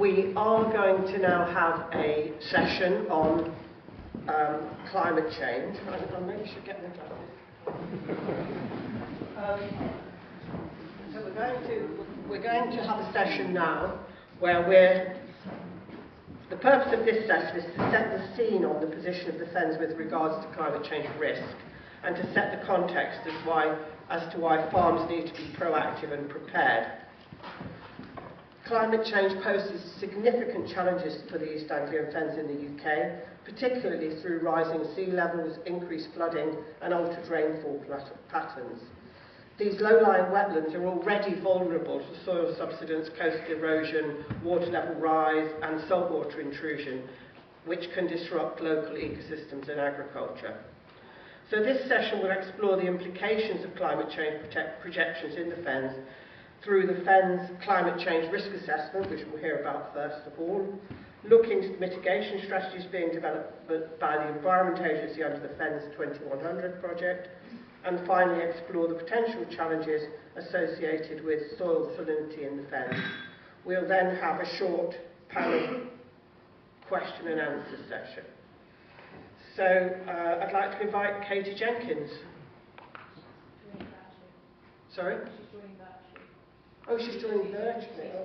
We are going to now have a session on climate change. I maybe should get my glasses. So we're going to have a session now where the purpose of this session is to set the scene on the position of the Fens with regards to climate change risk, and to set the context as to why farms need to be proactive and prepared. Climate change poses significant challenges for the East Anglian Fens in the UK, particularly through rising sea levels, increased flooding and altered rainfall patterns. These low-lying wetlands are already vulnerable to soil subsidence, coastal erosion, water level rise and saltwater intrusion, which can disrupt local ecosystems and agriculture. So this session will explore the implications of climate change projections in the Fens through the Fens Climate Change Risk Assessment, which we'll hear about first of all, looking at mitigation strategies being developed by the Environment Agency under the Fens 2100 project, and finally explore the potential challenges associated with soil salinity in the Fens. We'll then have a short panel question and answer session. So I'd like to invite Katie Jenkins. Sorry? Oh, she's joining virtually. Oh.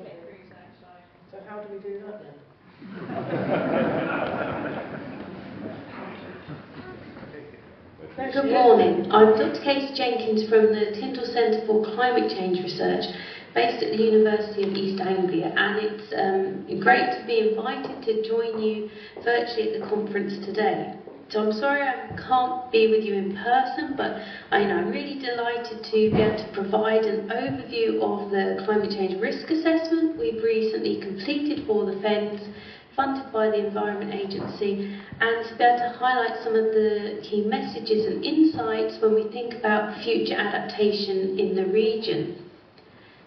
So how do we do that then? Good morning. I'm Dr. Katie Jenkins from the Tyndall Centre for Climate Change Research, based at the University of East Anglia, and it's great to be invited to join you virtually at the conference today. So I'm sorry I can't be with you in person, but I'm really delighted to be able to provide an overview of the climate change risk assessment we've recently completed for the Fens, funded by the Environment Agency, and to be able to highlight some of the key messages and insights when we think about future adaptation in the region.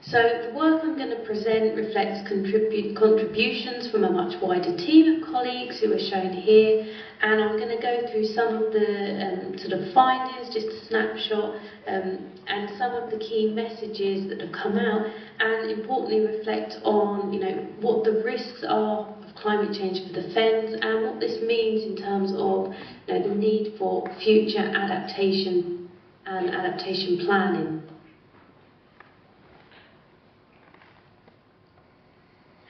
So the work I'm going to present reflects contributions from a much wider team of colleagues who are shown here, and I'm going to go through some of the sort of findings, just a snapshot, and some of the key messages that have come out, and importantly reflect on what the risks are of climate change for the Fens and what this means in terms of the need for future adaptation and adaptation planning.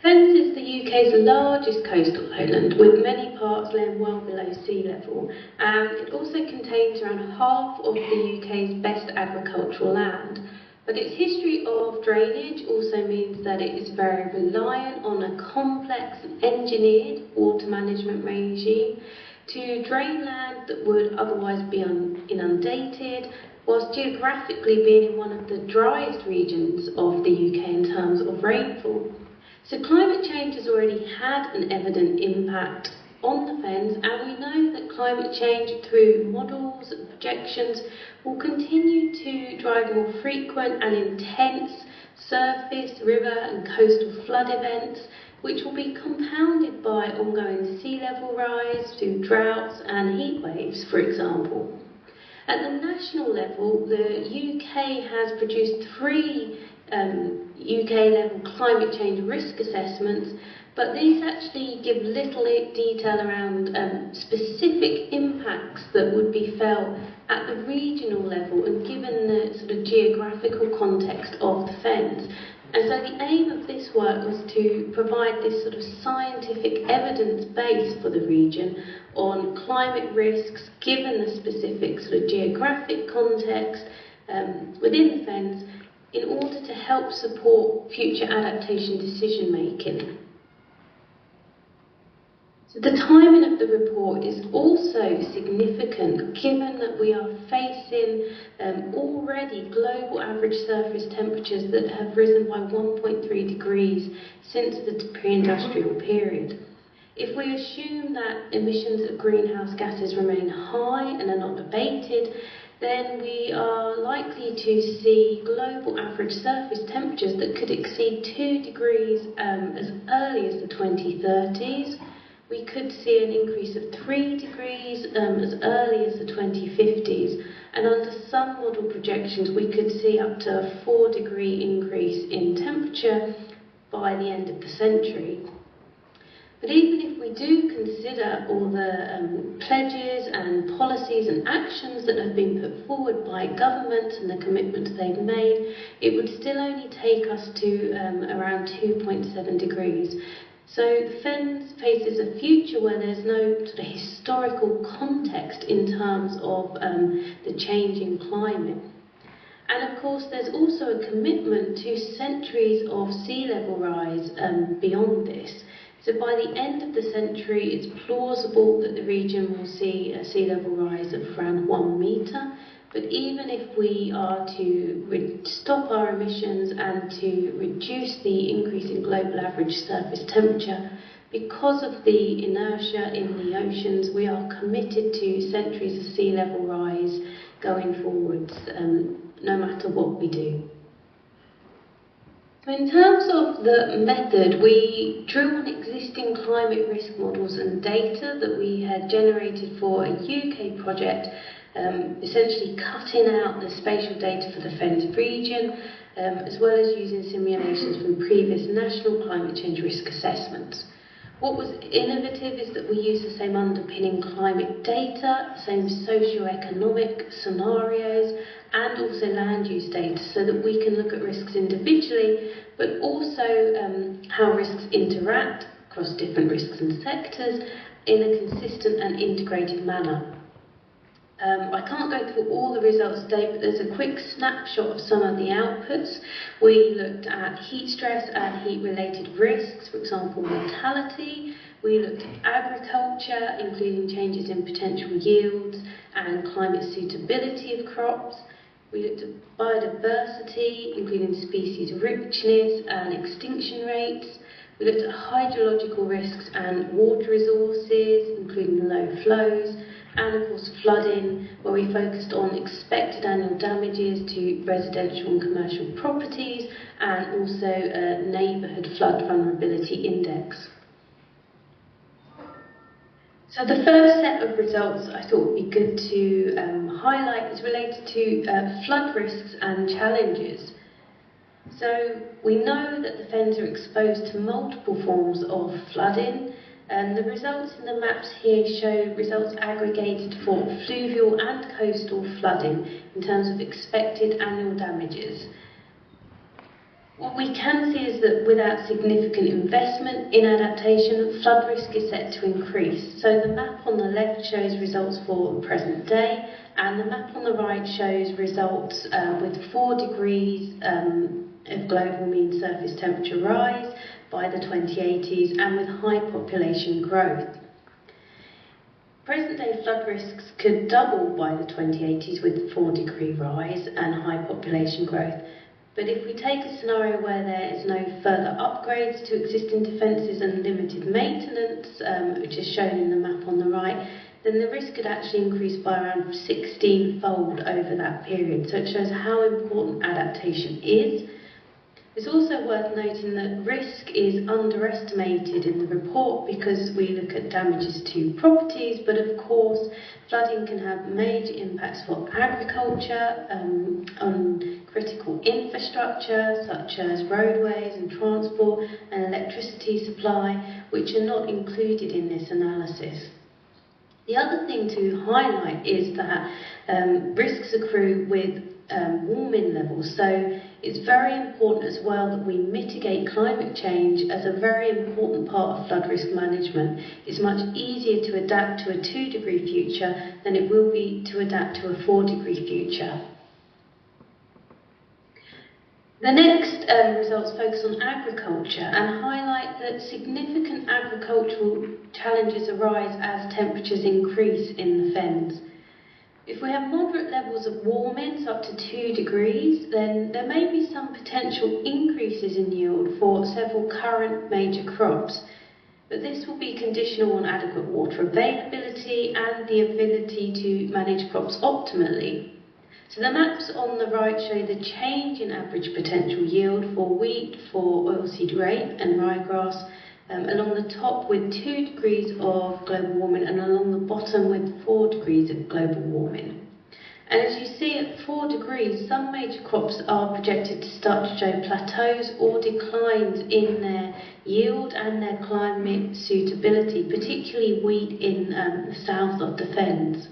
Fens is the UK's largest coastal lowland, with many parts laying well below sea level, and it also contains around half of the UK's best agricultural land. But its history of drainage also means that it is very reliant on a complex and engineered water management regime to drain land that would otherwise be inundated, whilst geographically being in one of the driest regions of the UK in terms of rainfall. So climate change has already had an evident impact on the Fens, and we know that climate change through models and projections will continue to drive more frequent and intense surface, river and coastal flood events, which will be compounded by ongoing sea level rise through droughts and heat waves, for example. At the national level, the UK has produced 3 UK-level climate change risk assessments, but these actually give little detail around specific impacts that would be felt at the regional level and given the sort of geographical context of the Fens. And so the aim of this work was to provide this sort of scientific evidence base for the region on climate risks given the specific sort of geographic context within the Fens, in order to help support future adaptation decision making. So the timing of the report is also significant, given that we are facing already global average surface temperatures that have risen by 1.3 degrees since the pre-industrial period. If we assume that emissions of greenhouse gases remain high and are not abated, then we are likely to see global average surface temperatures that could exceed 2 degrees as early as the 2030s. We could see an increase of 3 degrees as early as the 2050s, and under some model projections we could see up to a 4-degree increase in temperature by the end of the century. But even if we do consider all the pledges and policies and actions that have been put forward by government and the commitments they've made, it would still only take us to around 2.7 degrees. So the Fens faces a future where there's no sort of historical context in terms of the changing climate. And of course there's also a commitment to centuries of sea level rise beyond this. So by the end of the century, it's plausible that the region will see a sea level rise of around 1 metre. But even if we are to stop our emissions and to reduce the increase in global average surface temperature, because of the inertia in the oceans, we are committed to centuries of sea level rise going forwards, no matter what we do. In terms of the method, we drew on existing climate risk models and data that we had generated for a UK project, essentially cutting out the spatial data for the Fens region, as well as using simulations from previous national climate change risk assessments. What was innovative is that we use the same underpinning climate data, the same socio-economic scenarios, and also land use data, so that we can look at risks individually, but also how risks interact across different risks and sectors in a consistent and integrated manner. I can't go through all the results today, but there's a quick snapshot of some of the outputs. We looked at heat stress and heat-related risks, for example, mortality. We looked at agriculture, including changes in potential yields and climate suitability of crops. We looked at biodiversity, including species richness and extinction rates. We looked at hydrological risks and water resources, including low flows. And of course flooding, where we focused on expected annual damages to residential and commercial properties, and also a neighbourhood flood vulnerability index. So the first set of results I thought would be good to highlight is related to flood risks and challenges. So we know that the Fens are exposed to multiple forms of flooding, and the results in the maps here show results aggregated for fluvial and coastal flooding in terms of expected annual damages. What we can see is that without significant investment in adaptation, flood risk is set to increase. So the map on the left shows results for the present day, and the map on the right shows results with 4 degrees of global mean surface temperature rise by the 2080s, and with high population growth. Present-day flood risks could double by the 2080s with 4-degree rise and high population growth. But if we take a scenario where there is no further upgrades to existing defences and limited maintenance, which is shown in the map on the right, then the risk could actually increase by around 16-fold over that period. So it shows how important adaptation is. It's also worth noting that risk is underestimated in the report because we look at damages to properties, but of course flooding can have major impacts for agriculture, on critical infrastructure such as roadways and transport and electricity supply, which are not included in this analysis. The other thing to highlight is that risks accrue with warming levels, so it's very important as well that we mitigate climate change as a very important part of flood risk management. It's much easier to adapt to a 2-degree future than it will be to adapt to a 4-degree future. The next results focus on agriculture and highlight that significant agricultural challenges arise as temperatures increase in the Fens. If we have moderate levels of warming, so up to 2 degrees, then there may be some potential increases in yield for several current major crops. But this will be conditional on adequate water availability and the ability to manage crops optimally. So the maps on the right show the change in average potential yield for wheat, for oilseed rape and ryegrass, along the top with 2 degrees of global warming and along the bottom with 4 degrees of global warming. And as you see, at 4 degrees degrees, some major crops are projected to start to show plateaus or declines in their yield and their climate suitability, particularly wheat in the south of the Fens.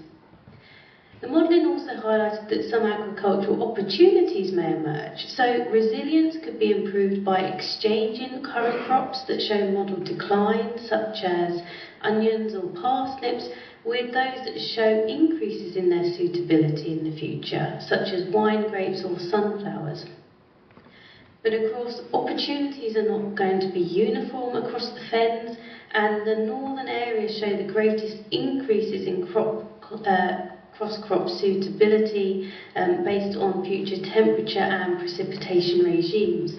The modelling also highlighted that some agricultural opportunities may emerge, so resilience could be improved by exchanging current crops that show modelled decline, such as onions or parsnips, with those that show increases in their suitability in the future, such as wine grapes or sunflowers. But of course, opportunities are not going to be uniform across the Fens, and the northern areas show the greatest increases in cross-crop suitability based on future temperature and precipitation regimes.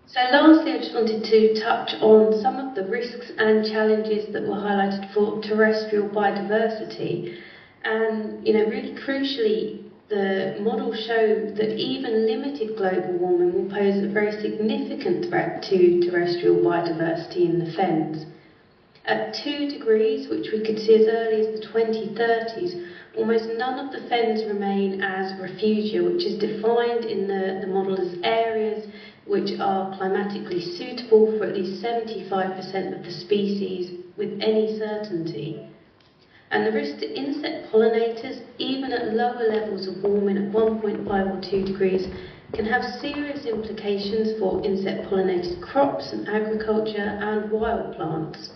So lastly, I just wanted to touch on some of the risks and challenges that were highlighted for terrestrial biodiversity. And, really crucially, the models show that even limited global warming will pose a very significant threat to terrestrial biodiversity in the Fens. At 2 degrees, which we could see as early as the 2030s, almost none of the Fens remain as refugia, which is defined in the model as areas which are climatically suitable for at least 75% of the species with any certainty. And the risk to insect pollinators, even at lower levels of warming at 1.5 or 2 degrees, can have serious implications for insect pollinated crops and agriculture and wild plants.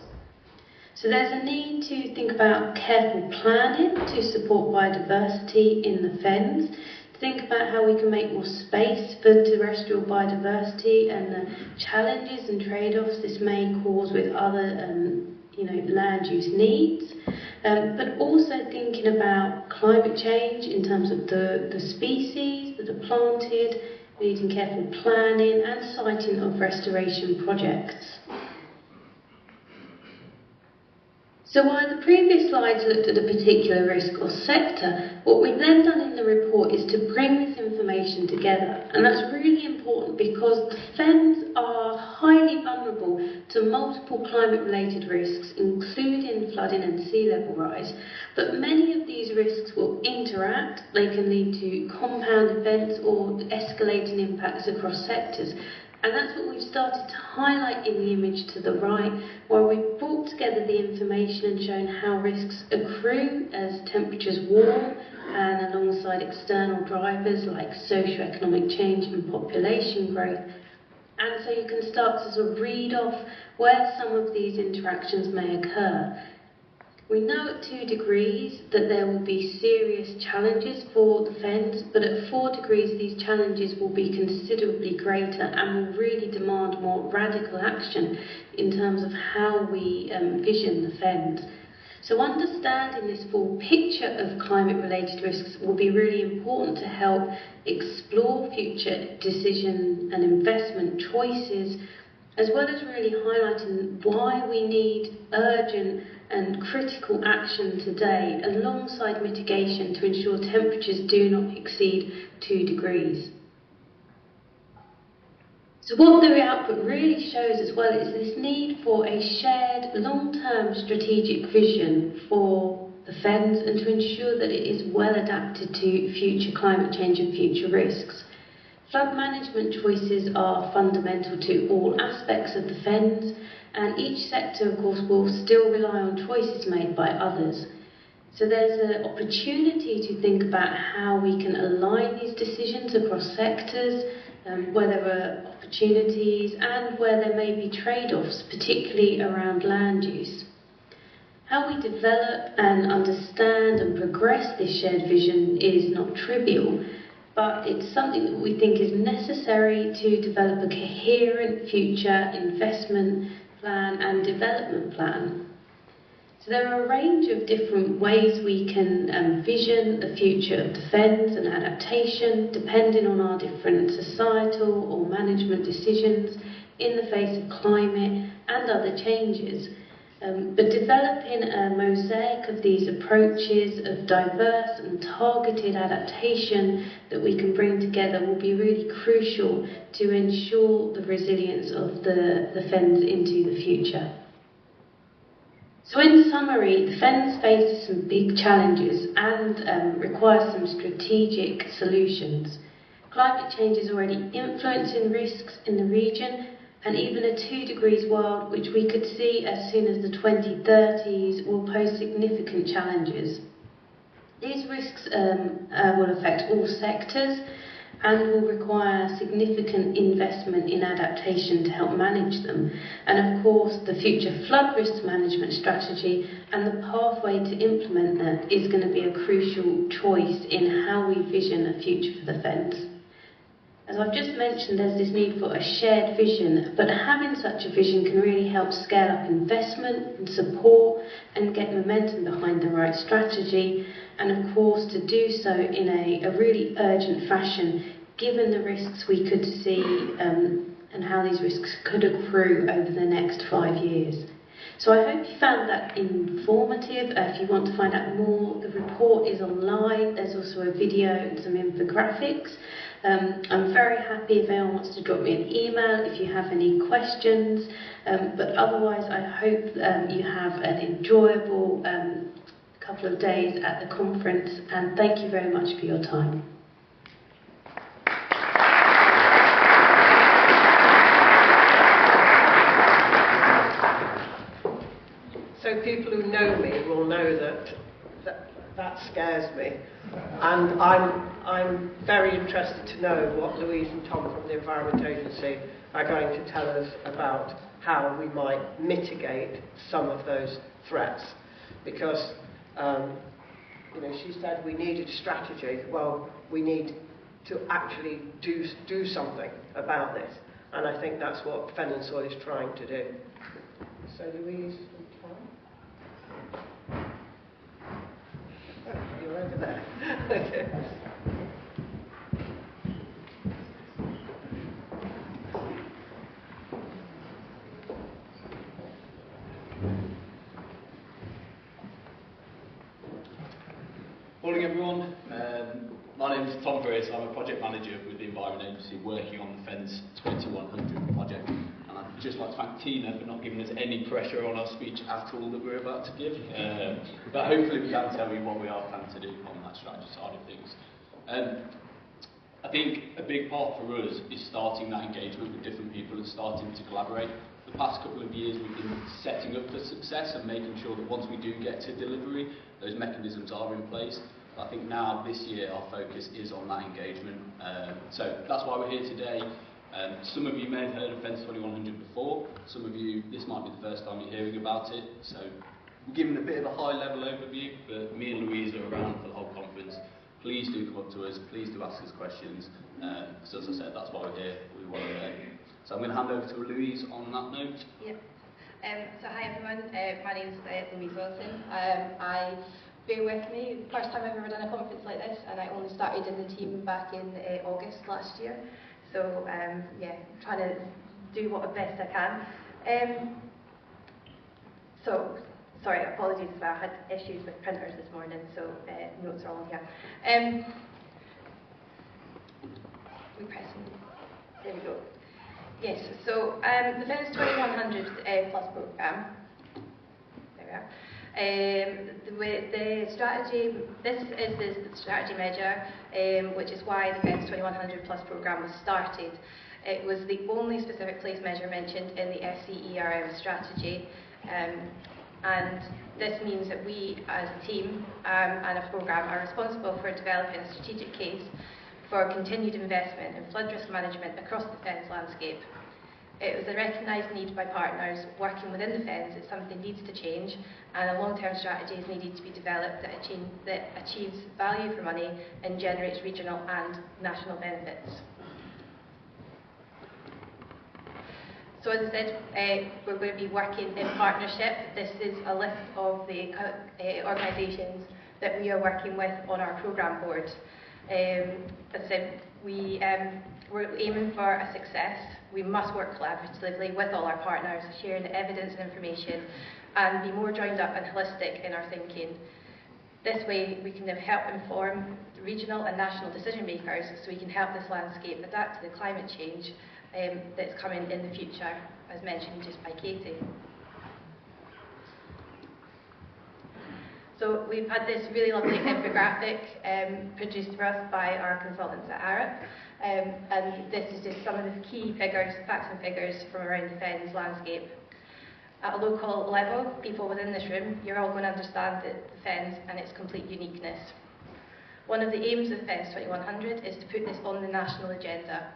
So there's a need to think about careful planning to support biodiversity in the Fens, to think about how we can make more space for terrestrial biodiversity and the challenges and trade-offs this may cause with other land use needs, but also thinking about climate change in terms of the species that are planted, needing careful planning and siting of restoration projects. So while the previous slides looked at a particular risk or sector, what we've then done in the report is to bring this information together. And that's really important because the Fens are highly vulnerable to multiple climate-related risks, including flooding and sea level rise. But many of these risks will interact. They can lead to compound events or escalating impacts across sectors. And that's what we've started to highlight in the image to the right, where we've brought together the information and shown how risks accrue as temperatures warm and alongside external drivers like socio-economic change and population growth. And so you can start to sort of read off where some of these interactions may occur. We know at 2 degrees that there will be serious challenges for the Fens, but at 4 degrees these challenges will be considerably greater and will really demand more radical action in terms of how we vision the Fens. So understanding this full picture of climate-related risks will be really important to help explore future decision and investment choices, as well as really highlighting why we need urgent and critical action today alongside mitigation to ensure temperatures do not exceed 2 degrees. So what the output really shows as well is this need for a shared long-term strategic vision for the Fens and to ensure that it is well adapted to future climate change and future risks. Flood management choices are fundamental to all aspects of the Fens, and each sector, of course, will still rely on choices made by others. So there's an opportunity to think about how we can align these decisions across sectors, where there are opportunities and where there may be trade-offs, particularly around land use. How we develop and understand and progress this shared vision is not trivial, but it's something that we think is necessary to develop a coherent future investment plan and development plan. So there are a range of different ways we can vision the future of the Fens and adaptation, depending on our different societal or management decisions in the face of climate and other changes. But developing a mosaic of these approaches of diverse and targeted adaptation that we can bring together will be really crucial to ensure the resilience of the Fens into the future. So in summary, the Fens faces some big challenges and requires some strategic solutions. Climate change is already influencing risks in the region, and even a 2 degrees world, which we could see as soon as the 2030s, will pose significant challenges. These risks will affect all sectors and will require significant investment in adaptation to help manage them. And of course, the future flood risk management strategy and the pathway to implement that is going to be a crucial choice in how we vision a future for the Fens. As I've just mentioned, there's this need for a shared vision, but having such a vision can really help scale up investment and support and get momentum behind the right strategy, and of course to do so in a really urgent fashion, given the risks we could see and how these risks could accrue over the next 5 years. So I hope you found that informative. If you want to find out more, the report is online. There's also a video and some infographics. I'm very happy if anyone wants to drop me an email if you have any questions, but otherwise I hope you have an enjoyable couple of days at the conference, and thank you very much for your time. So people who know me will know that scares me, and I'm very interested to know what Louise and Tom from the Environment Agency are going to tell us about how we might mitigate some of those threats, because she said we needed strategy. Well, we need to actually do something about this, and I think that's what Fenland Soil is trying to do. So Louise and Tom. You're over there. Okay. Morning everyone, my name is Tom. I'm a project manager with the Environment Agency working on the Fens 2100 project, and I'd just like to thank Tina for not giving us any pressure on our speech at all that we're about to give, but hopefully we can tell you what we are planning to do on that strategy side of things. I think a big part for us is starting that engagement with different people and starting to collaborate. The past couple of years we've been setting up for success and making sure that once we do get to delivery, those mechanisms are in place. I think now, this year, our focus is on that engagement. So that's why we're here today. Some of you may have heard of Fens 2100 before. Some of you, this might be the first time you're hearing about it. So we're giving a bit of a high-level overview, but me and Louise are around for the whole conference. Please do come up to us. Please do ask us questions. Because as I said, that's why we're here. We want to learn. So I'm going to hand over to Louise on that note. Yep. So hi everyone. My name is Louise Wilson. Bear with me, first time I've ever done a conference like this, and I only started in the team back in August last year. So yeah, trying to do what best I can. So sorry, apologies if I had issues with printers this morning, so notes are all here. We pressing. There we go. Yes. So the Fens 2100 Plus programme. There we are. The strategy, this is the strategy measure, which is why the Fens 2100 Plus programme was started. It was the only specific place measure mentioned in the FCERM strategy, and this means that we as a team and a programme are responsible for developing a strategic case for continued investment in flood risk management across the Fens landscape. It was a recognised need by partners working within the Fens that something needs to change, and a long-term strategy is needed to be developed that achieves value for money and generates regional and national benefits. So as I said, we're going to be working in partnership. This is a list of the organisations that we are working with on our programme board. As I said, we're aiming for a success. We must work collaboratively with all our partners, sharing the evidence and information, and be more joined up and holistic in our thinking. This way we can help inform regional and national decision makers so we can help this landscape adapt to the climate change that's coming in the future, as mentioned just by Katie. So we've had this really lovely infographic produced for us by our consultants at erratic, and this is just some of the key figures, facts and figures from around the Fens landscape. At a local level, people within this room, you're all going to understand the Fens and its complete uniqueness. One of the aims of Fens 2100 is to put this on the national agenda.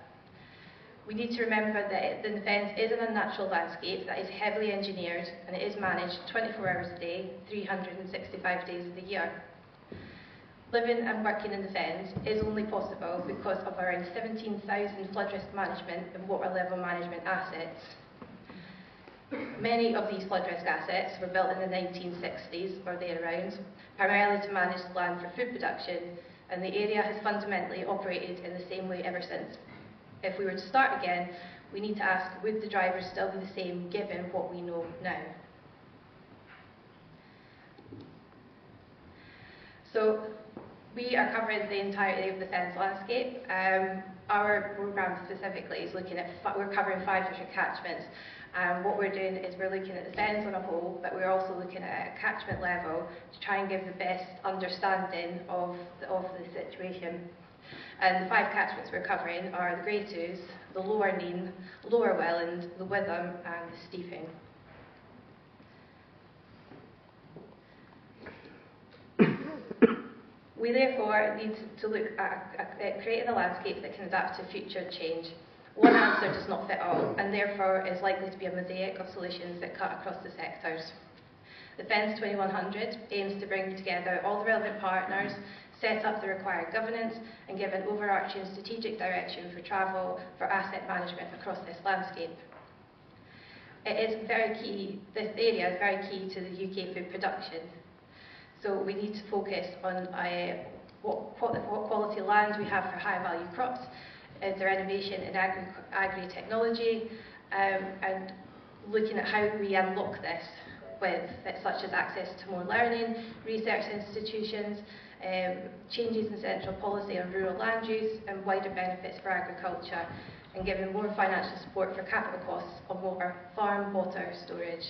We need to remember that the Fens is an unnatural landscape that is heavily engineered, and it is managed 24 hours a day, 365 days of the year. Living and working in the Fens is only possible because of around 17,000 flood risk management and water level management assets. Many of these flood risk assets were built in the 1960s or thereabouts, primarily to manage the land for food production, and the area has fundamentally operated in the same way ever since. If we were to start again, we need to ask, would the drivers still be the same given what we know now? So we are covering the entirety of the Fens landscape. Our programme specifically is looking at, we're covering 5 different catchments. What we're doing is we're looking at the Fens on a whole, but we're also looking at a catchment level to try and give the best understanding of the situation. And the 5 catchments we're covering are the Grey Twos, the Lower Nene, Lower Welland, the Witham and the Steeping. We therefore need to look at creating a landscape that can adapt to future change. One answer does not fit all, and therefore is likely to be a mosaic of solutions that cut across the sectors. The Fens 2100 aims to bring together all the relevant partners, set up the required governance, and give an overarching strategic direction for travel, for asset management across this landscape. It is very key, this area is very key to the UK food production. So we need to focus on what quality lands we have for high value crops. Is there innovation in agri-technology, and looking at how we unlock this, such as access to more learning, research institutions, changes in central policy on rural land use, and wider benefits for agriculture, and giving more financial support for capital costs on water, farm water storage.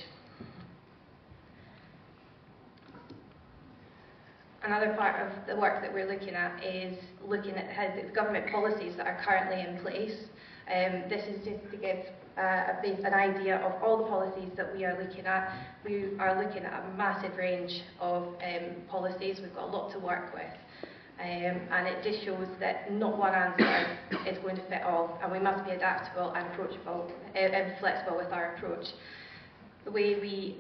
Another part of the work that we're looking at is looking at how the government policies that are currently in place. This is just to give an idea of all the policies that we are looking at. We are looking at a massive range of policies. We've got a lot to work with. And it just shows that not one answer is going to fit all, and we must be adaptable and approachable and flexible with our approach. The way we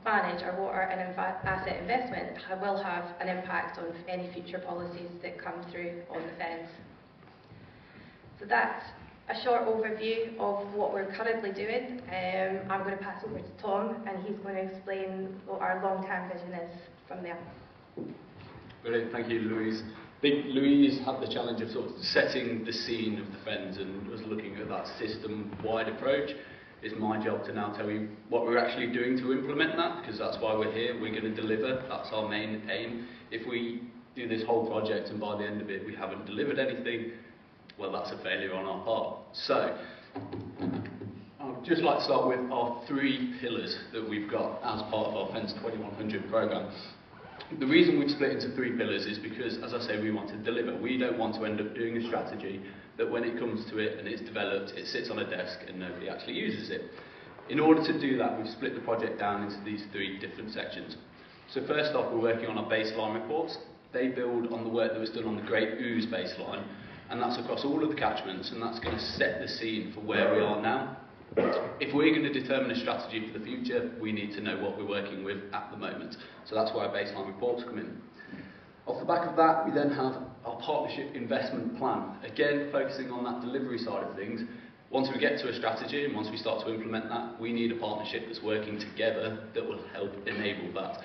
manage our water and asset investment will have an impact on any future policies that come through on the Fens. So that's a short overview of what we're currently doing. I'm going to pass over to Tom, and he's going to explain what our long-term vision is from there. Brilliant, thank you, Louise. I think Louise had the challenge of sort of setting the scene of the Fens and was looking at that system-wide approach. It's my job to now tell you what we're actually doing to implement that, because that's why we're here. We're going to deliver. That's our main aim. If we do this whole project and by the end of it we haven't delivered anything, well, that's a failure on our part. So I'd just like to start with our 3 pillars that we've got as part of our Fens 2100 programme. The reason we've split into 3 pillars is because, as I say, we want to deliver. We don't want to end up doing a strategy that when it comes to it and it's developed, it sits on a desk and nobody actually uses it. In order to do that, we've split the project down into these 3 different sections. So first off, we're working on our baseline reports. They build on the work that was done on the Great Ooze baseline, and that's across all of the catchments, and that's going to set the scene for where we are now. If we're going to determine a strategy for the future, we need to know what we're working with at the moment. So that's where our baseline reports come in. Off the back of that, we then have our partnership investment plan. Again, focusing on that delivery side of things. Once we get to a strategy and once we start to implement that, we need a partnership that's working together that will help enable that.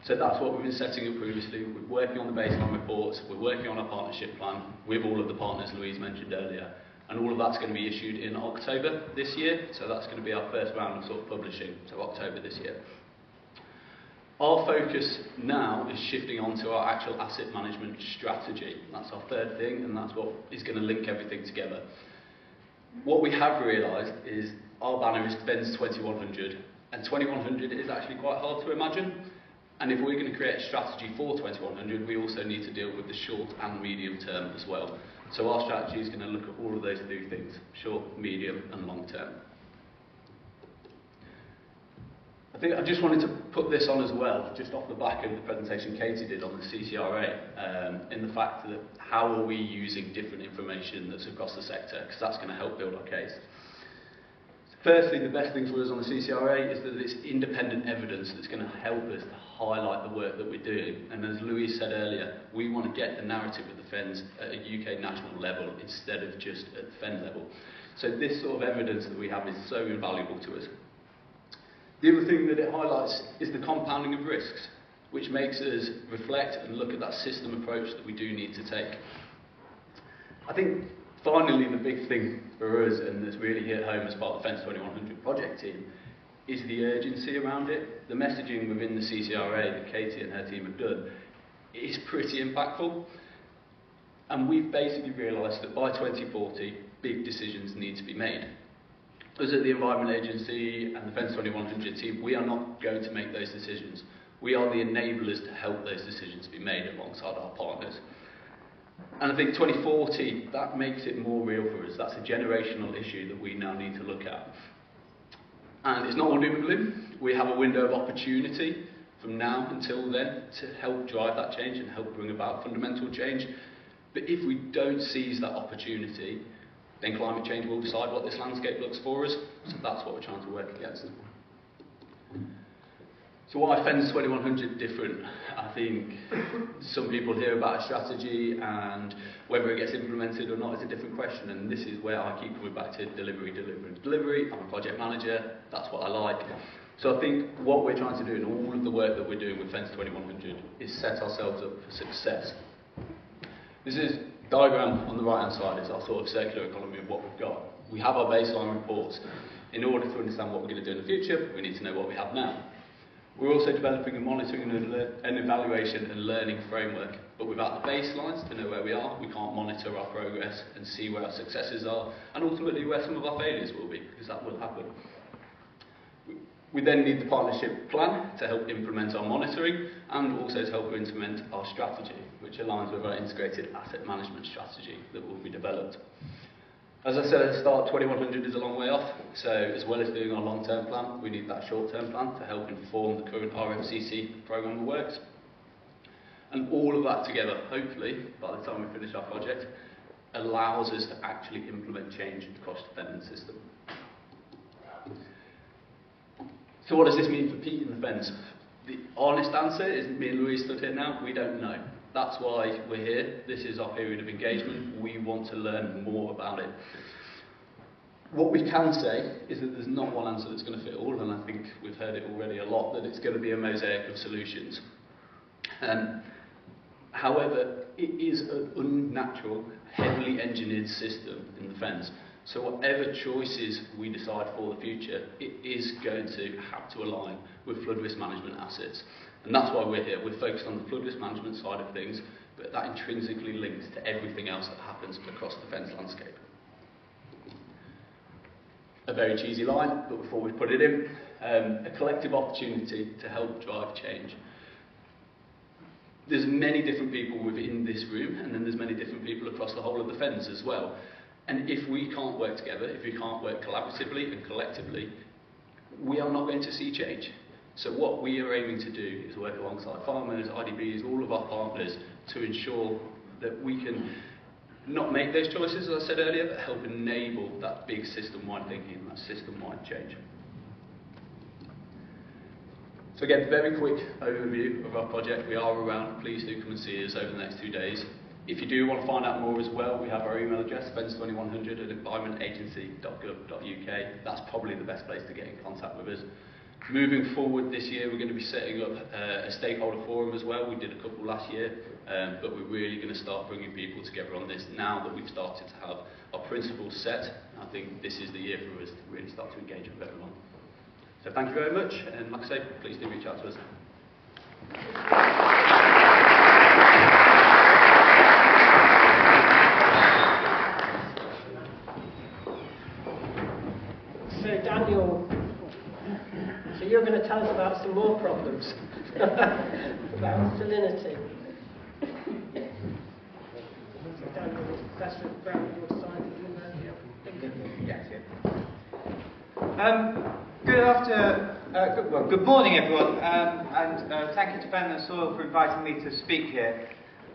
So that's what we've been setting up previously. We're working on the baseline reports, we're working on our partnership plan with all of the partners Louise mentioned earlier. And all of that's going to be issued in October this year, so that's going to be our first round of sort of publishing, so October this year. Our focus now is shifting on to our actual asset management strategy. That's our 3rd thing, and that's what is going to link everything together. What we have realised is our banner is Fens 2100, and 2100 is actually quite hard to imagine. And if we're going to create a strategy for 2100, we also need to deal with the short and medium term as well. So our strategy is going to look at all of those three things, short, medium and long term. I think I just wanted to put this on as well, just off the back of the presentation Katie did on the CCRA, in the fact that how are we using different information that's across the sector, because that's going to help build our case. Firstly, the best thing for us on the CCRA is that it's independent evidence that's going to help us to highlight the work that we're doing. And as Louise said earlier, we want to get the narrative of the Fens at a UK national level instead of just at the Fen level. So this sort of evidence that we have is so invaluable to us. The other thing that it highlights is the compounding of risks, which makes us reflect and look at that system approach that we do need to take. I think finally the big thing for us, and that's really hit home as part of the Fens 2100 project team, is the urgency around it. The messaging within the CCRA that Katie and her team have done is pretty impactful. And we've basically realised that by 2040, big decisions need to be made. Us at the Environment Agency and the Fens 2100 team, we are not going to make those decisions. We are the enablers to help those decisions be made alongside our partners. And I think 2040, that makes it more real for us. That's a generational issue that we now need to look at. And it's not all doom and gloom. We have a window of opportunity from now until then to help drive that change and help bring about fundamental change. But if we don't seize that opportunity, then climate change will decide what this landscape looks for us. So that's what we're trying to work against. So why Fens 2100 different? I think some people hear about a strategy and whether it gets implemented or not is a different question, and this is where I keep coming back to delivery, delivery, delivery. I'm a project manager, that's what I like. So I think what we're trying to do in all of the work that we're doing with Fens 2100 is set ourselves up for success. This is diagram on the right hand side is our sort of circular economy of what we've got. We have our baseline reports. In order to understand what we're going to do in the future, we need to know what we have now. We're also developing a monitoring and evaluation and learning framework, but without the baselines to know where we are, we can't monitor our progress and see where our successes are, and ultimately where some of our failures will be, because that will happen. We then need the partnership plan to help implement our monitoring and also to help implement our strategy, which aligns with our integrated asset management strategy that will be developed. As I said at the start, 2100 is a long way off, so as well as doing our long-term plan, we need that short-term plan to help inform the current RFCC programme of works. And all of that together, hopefully, by the time we finish our project, allows us to actually implement change across the Fenland system. So what does this mean for peat in the Fens? The honest answer is, me and Louise stood here now, we don't know. That's why we're here. This is our period of engagement. We want to learn more about it. What we can say is that there's not one answer that's going to fit all, and I think we've heard it already a lot, that it's going to be a mosaic of solutions. However, it is an unnatural, heavily engineered system in the Fens. So whatever choices we decide for the future, it is going to have to align with flood risk management assets. And that's why we're here. We're focused on the flood risk management side of things, but that intrinsically links to everything else that happens across the Fens landscape. A very cheesy line, but before we put it in, a collective opportunity to help drive change. There's many different people within this room, and then there's many different people across the whole of the Fens as well. And if we can't work together, if we can't work collaboratively and collectively, we are not going to see change. So what we are aiming to do is work alongside farmers, IDBs, all of our partners to ensure that we can not make those choices, as I said earlier, but help enable that big system-wide thinking and that system-wide change. So again, very quick overview of our project. We are around. Please do come and see us over the next 2 days. If you do want to find out more as well, we have our email address, fens2100@environmentagency.gov.uk. That's probably the best place to get in contact with us. Moving forward this year, we're going to be setting up a stakeholder forum as well. We did a couple last year, but we're really going to start bringing people together on this now that we've started to have our principles set. I think this is the year for us to really start to engage with everyone. So thank you very much, and like I say, please do reach out to us. So Daniel, so you're going to tell us about some more problems. groundwater science at the University of England. Yes, good morning, everyone, and thank you to Fenland Soil for inviting me to speak here.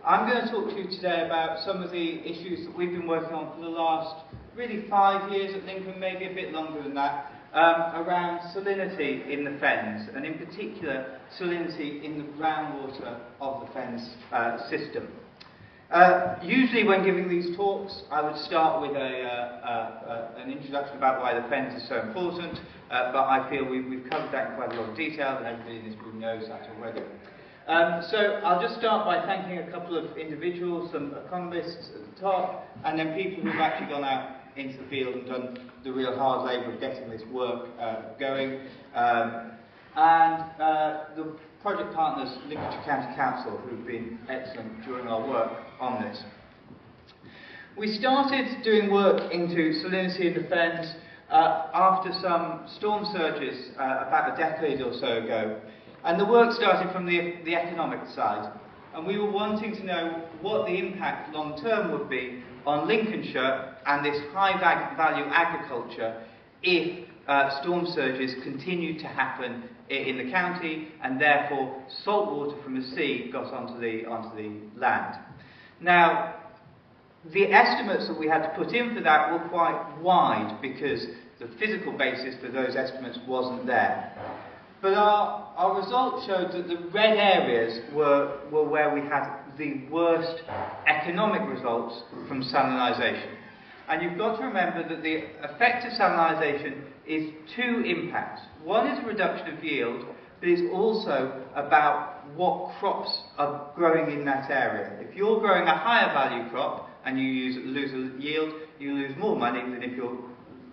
I'm going to talk to you today about some of the issues that we've been working on for the last really 5 years at Lincoln, maybe a bit longer than that, around salinity in the Fens, and in particular salinity in the groundwater of the Fens system. Usually when giving these talks, I would start with an introduction about why the Fens is so important, but I feel we've covered that in quite a lot of detail, and everybody in this room knows that already. So I'll just start by thanking a couple of individuals, some economists at the top, and then people who've actually gone out into the field and done the real hard labour of getting this work going. The project partners, Lincolnshire County Council, who've been excellent during our work on this. We started doing work into salinity in the Fens after some storm surges about a decade or so ago. And the work started from the economic side. And we were wanting to know what the impact long term would be on Lincolnshire and this high value agriculture if storm surges continued to happen in the county, and therefore salt water from the sea got onto the land. Now, the estimates that we had to put in for that were quite wide because the physical basis for those estimates wasn't there. But our results showed that the red areas were where we had the worst economic results from salinisation. And you've got to remember that the effect of salinisation is two impacts. One is a reduction of yield, but it's also about what crops are growing in that area. If you're growing a higher value crop and you lose a yield, you lose more money than if you're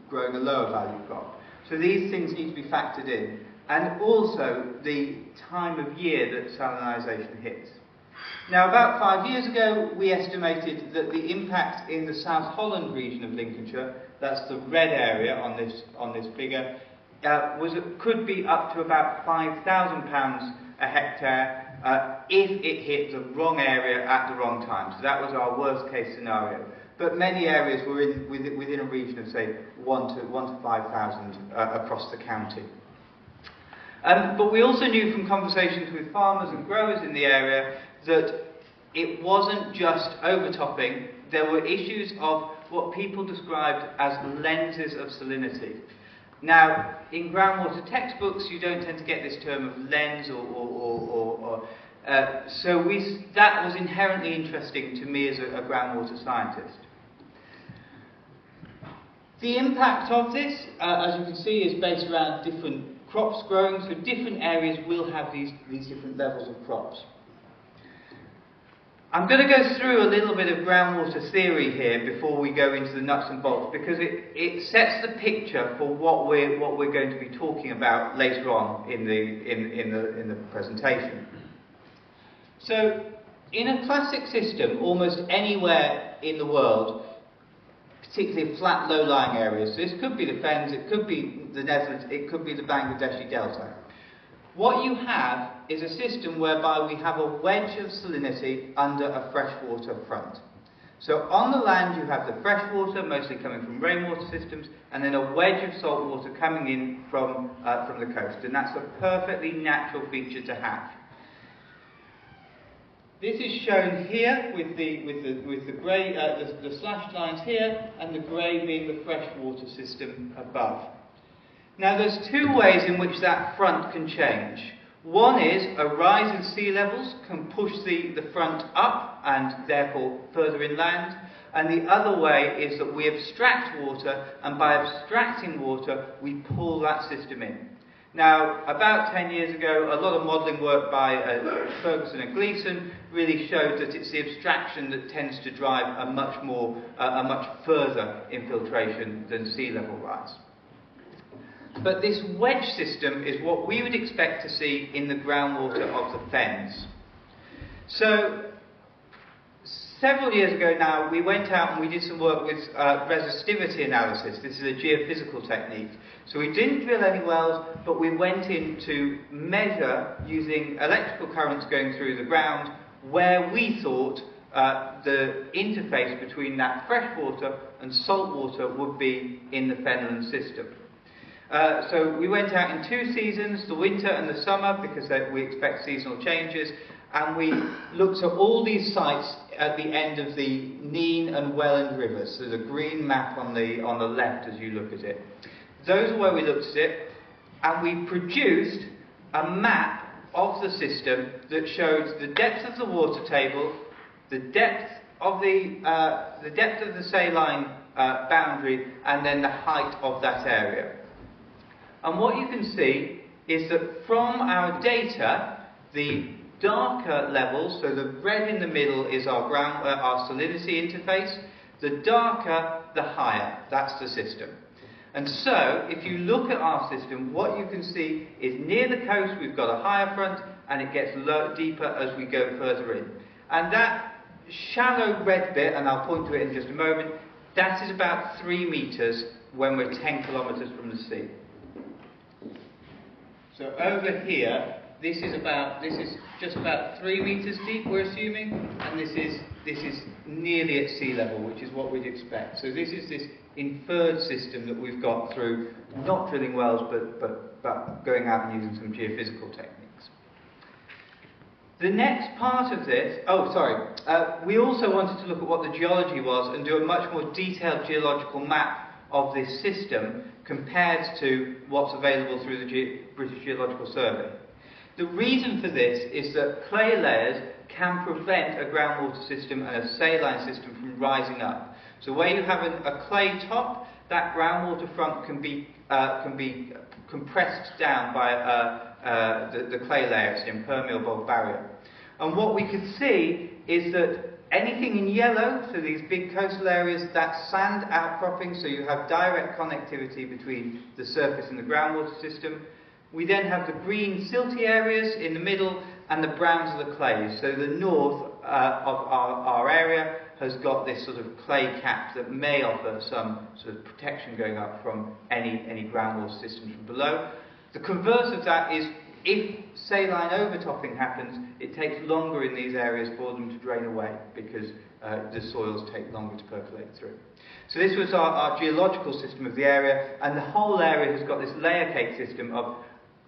growing a lower value crop. So these things need to be factored in. And also the time of year that salinisation hits. Now, about 5 years ago, we estimated that the impact in the South Holland region of Lincolnshire, that's the red area on this figure, could be up to about £5,000 a hectare if it hit the wrong area at the wrong time. So that was our worst case scenario. But many areas were within a region of, say, 1,000 to 5,000 across the county. But we also knew from conversations with farmers and growers in the area that it wasn't just overtopping. There were issues of what people described as lenses of salinity. Now, in groundwater textbooks, you don't tend to get this term of lens so that was inherently interesting to me as a groundwater scientist. The impact of this, as you can see, is based around different crops growing, so different areas will have these different levels of crops. I'm going to go through a little bit of groundwater theory here before we go into the nuts and bolts, because it sets the picture for what we're going to be talking about later on in the presentation. So, in a classic system, almost anywhere in the world, particularly flat, low-lying areas. So this could be the Fens, it could be the Netherlands, it could be the Bangladeshi Delta. What you have is a system whereby we have a wedge of salinity under a freshwater front. So on the land you have the freshwater, mostly coming from rainwater systems, and then a wedge of salt water coming in from the coast. And that's a perfectly natural feature to have. This is shown here with the grey, the slashed lines here, and the grey being the freshwater system above. Now there's two ways in which that front can change. One is a rise in sea levels can push the front up and therefore further inland, and the other way is that we abstract water, and by abstracting water we pull that system in. Now, about 10 years ago, a lot of modelling work by Ferguson and Gleeson really showed that it's the abstraction that tends to drive a much further infiltration than sea level rise. But this wedge system is what we would expect to see in the groundwater of the Fens. So, several years ago now, we went out and we did some work with resistivity analysis. This is a geophysical technique. So we didn't drill any wells, but we went in to measure, using electrical currents going through the ground, where we thought the interface between that freshwater and saltwater would be in the Fenland system. So we went out in 2 seasons, the winter and the summer, because we expect seasonal changes, and we looked at all these sites at the end of the Nene and Welland rivers. So there's a green map on the left as you look at it. Those are where we looked at it, and we produced a map of the system that shows the depth of the water table, the depth of the saline boundary, and then the height of that area. And what you can see is that from our data, the darker levels, so the red in the middle is our salinity interface, the darker, the higher. That's the system. And so, if you look at our system, what you can see is near the coast we've got a higher front, and it gets deeper as we go further in. And that shallow red bit, and I'll point to it in just a moment, that is about 3 metres when we're 10 kilometres from the sea. So over here, this is just about 3 metres deep, we're assuming, and this is nearly at sea level, which is what we'd expect. So this is this inferred system that we've got through not drilling wells, but going out and using some geophysical techniques. The next part of this, we also wanted to look at what the geology was and do a much more detailed geological map of this system compared to what's available through the British Geological Survey. The reason for this is that clay layers can prevent a groundwater system and a saline system from rising up. So where you have a clay top, that groundwater front can be compressed down by the clay layer, it's an impermeable barrier. And what we could see is that anything in yellow, so these big coastal areas, that's sand outcropping, so you have direct connectivity between the surface and the groundwater system. We then have the green silty areas in the middle, and the browns are the clays. So the north of our area has got this sort of clay cap that may offer some sort of protection going up from any groundwater systems from below. The converse of that is, if saline overtopping happens, it takes longer in these areas for them to drain away because the soils take longer to percolate through. So this was our geological system of the area, and the whole area has got this layer cake system of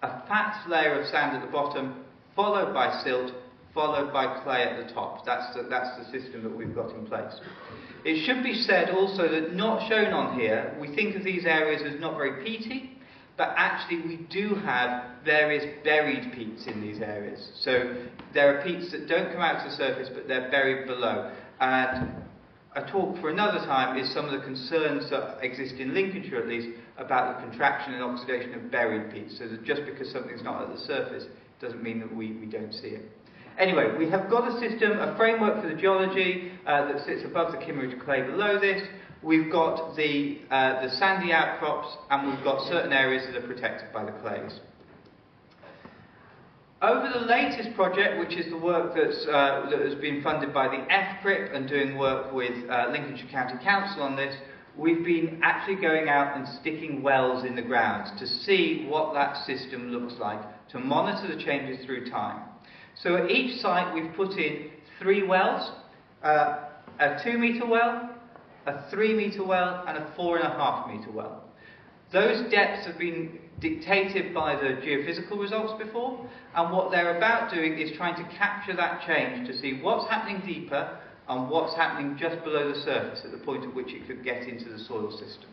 a fat layer of sand at the bottom, followed by silt, followed by clay at the top. That's the system that we've got in place. It should be said also that, not shown on here, we think of these areas as not very peaty, but actually we do have various buried peats in these areas. So there are peats that don't come out to the surface, but they're buried below. And a talk for another time is some of the concerns that exist in Lincolnshire, at least, about the contraction and oxidation of buried peats. So that just because something's not at the surface doesn't mean that we don't see it. Anyway, we have got a system, a framework for the geology that sits above the Kimmeridge clay below this. We've got the sandy outcrops, and we've got certain areas that are protected by the clays. Over the latest project, which is the work that has been funded by the FCRIP and doing work with Lincolnshire County Council on this, we've been actually going out and sticking wells in the ground to see what that system looks like, to monitor the changes through time. So at each site we've put in 3 wells, a 2-metre well, a 3-metre well, and a 4.5-metre well. Those depths have been dictated by the geophysical results before, and what they're about doing is trying to capture that change to see what's happening deeper and what's happening just below the surface at the point at which it could get into the soil system.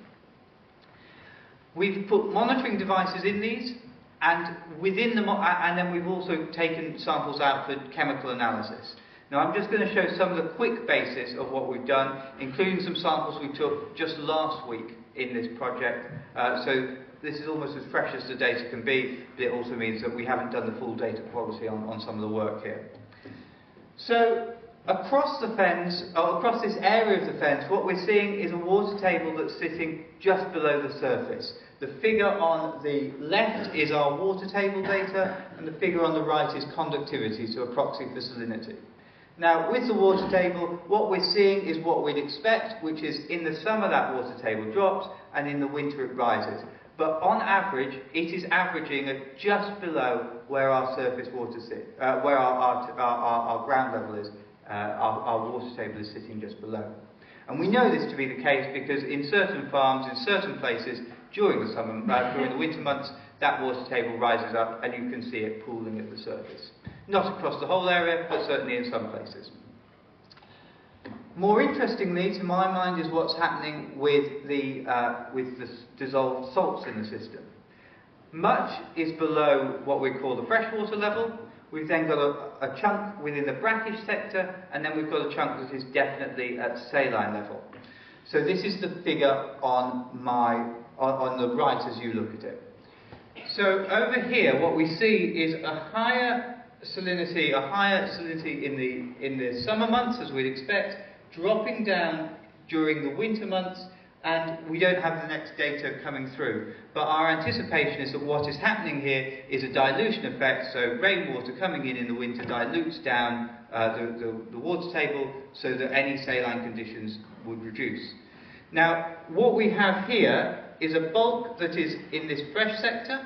We've put monitoring devices in these, and within the and then we've also taken samples out for chemical analysis. Now I'm just going to show some of the quick basis of what we've done, including some samples we took just last week in this project. So this is almost as fresh as the data can be, but it also means that we haven't done the full data quality on some of the work here. So across the Fens, or across this area of the Fens, what we're seeing is a water table that's sitting just below the surface. The figure on the left is our water table data, and the figure on the right is conductivity, so a proxy for salinity. Now, with the water table, what we're seeing is what we'd expect, which is in the summer that water table drops, and in the winter it rises. But on average, it is averaging at just below where our surface water sits, where our ground level is our water table is sitting just below. And we know this to be the case because in certain farms, in certain places, during the winter months, that water table rises up and you can see it pooling at the surface. Not across the whole area, but certainly in some places. More interestingly, to my mind, is what's happening with the dissolved salts in the system. Much is below what we call the freshwater level. We've then got a chunk within the brackish sector, and then we've got a chunk that is definitely at saline level. So this is the figure on the right as you look at it. So over here, what we see is a higher salinity in the summer months, as we'd expect, dropping down during the winter months, and we don't have the next data coming through. But our anticipation is that what is happening here is a dilution effect, so rainwater coming in the winter dilutes down the water table so that any saline conditions would reduce. Now, what we have here is a bulk that is in this fresh sector.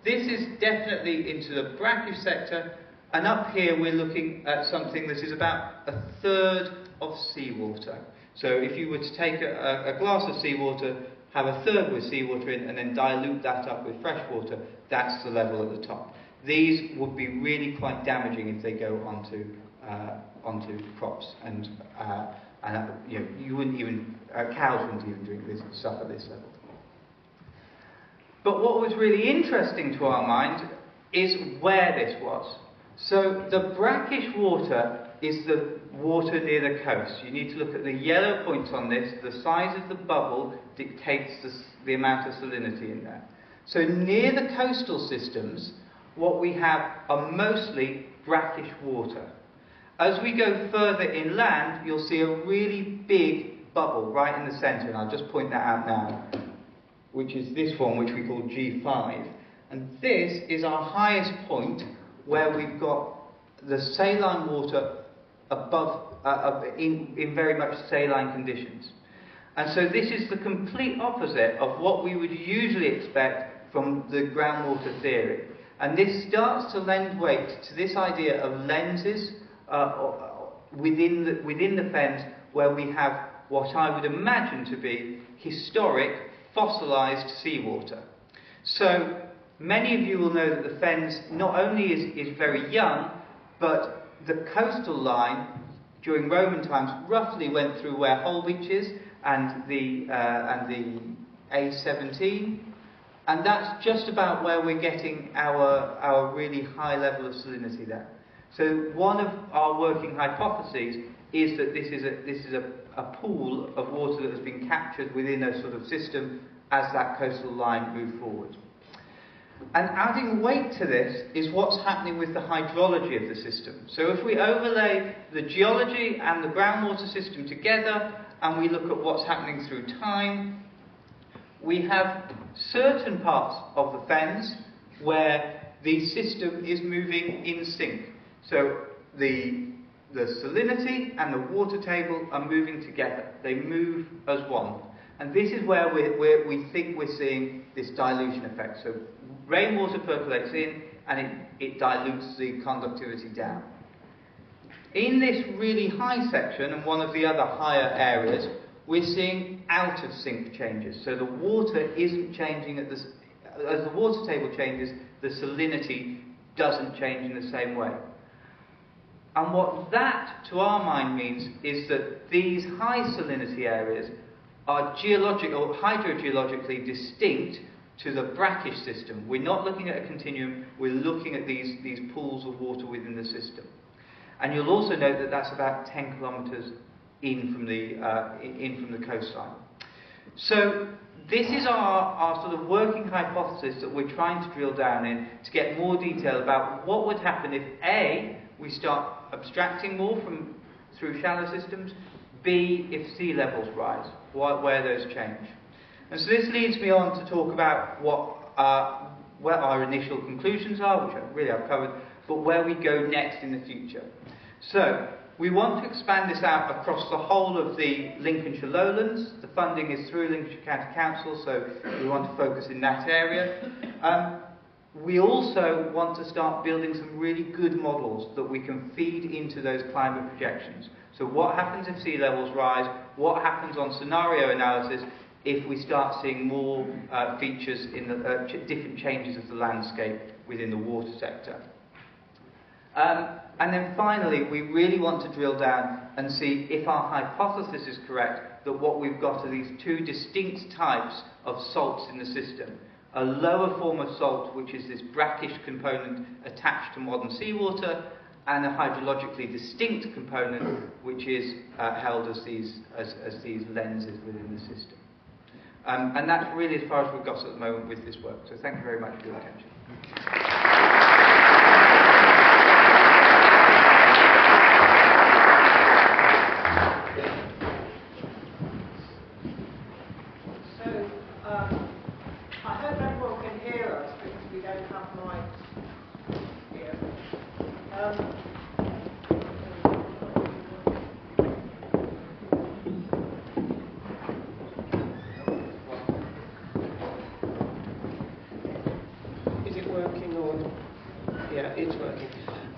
This is definitely into the brackish sector, and up here we're looking at something that is about a third of seawater. So if you were to take a glass of seawater, have a third with seawater in, and then dilute that up with fresh water, that's the level at the top. These would be really quite damaging if they go onto crops, and you wouldn't even cows wouldn't even drink this stuff at this level. But what was really interesting to our mind is where this was. So the brackish water is the water near the coast. You need to look at the yellow points on this. The size of the bubble dictates the amount of salinity in there. So near the coastal systems, what we have are mostly brackish water. As we go further inland, you'll see a really big bubble right in the centre, and I'll just point that out now, which is this one, which we call G5. And this is our highest point, where we've got the saline water above, in very much saline conditions. And so this is the complete opposite of what we would usually expect from the groundwater theory. And this starts to lend weight to this idea of lenses within the fens, where we have what I would imagine to be historic fossilised seawater. So many of you will know that the fens not only is very young, but the coastal line during Roman times roughly went through where Holbeach is and the A17, and that's just about where we're getting our really high level of salinity there. So one of our working hypotheses is that this is a pool of water that has been captured within a sort of system as that coastal line moved forward. And adding weight to this is what's happening with the hydrology of the system. So if we overlay the geology and the groundwater system together, and we look at what's happening through time, we have certain parts of the fens where the system is moving in sync. So the salinity and the water table are moving together. They move as one. And this is where we think we're seeing this dilution effect. So rainwater percolates in and it dilutes the conductivity down. In this really high section, and one of the other higher areas, we're seeing out of sync changes. So the water isn't changing as the water table changes, the salinity doesn't change in the same way. And what that, to our mind, means is that these high salinity areas are hydrogeologically distinct to the brackish system. We're not looking at a continuum, we're looking at these pools of water within the system. And you'll also note that that's about 10 kilometres in from the coastline. So this is our sort of working hypothesis that we're trying to drill down in to get more detail about what would happen if A, we start abstracting more through shallow systems, B, if sea levels rise, where those change. And so this leads me on to talk about what our initial conclusions are, which I've covered, but where we go next in the future. So we want to expand this out across the whole of the Lincolnshire lowlands. The funding is through Lincolnshire County Council, so we want to focus in that area. We also want to start building some really good models that we can feed into those climate projections. So what happens if sea levels rise? What happens on scenario analysis if we start seeing more features in the different changes of the landscape within the water sector? And then finally, we really want to drill down and see if our hypothesis is correct, that what we've got are these two distinct types of salts in the system. A lower form of salt, which is this brackish component attached to modern seawater, and a hydrologically distinct component, which is held as these lenses within the system. And that's really as far as we've got at the moment with this work. So thank you very much for your attention.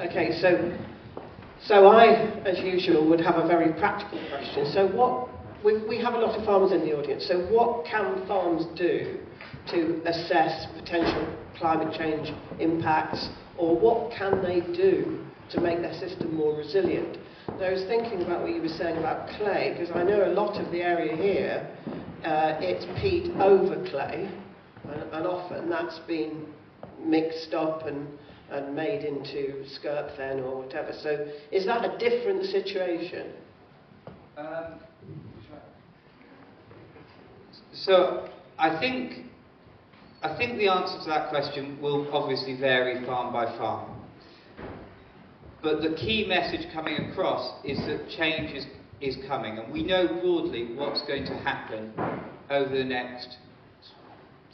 Okay, so I, as usual, would have a very practical question. So we have a lot of farmers in the audience, so what can farms do to assess potential climate change impacts, or what can they do to make their system more resilient? And I was thinking about what you were saying about clay, because I know a lot of the area here, it's peat over clay, and often that's been mixed up and made into skirt fen or whatever. So is that a different situation? So I think the answer to that question will obviously vary farm by farm. But the key message coming across is that change is coming, and we know broadly what's going to happen over the next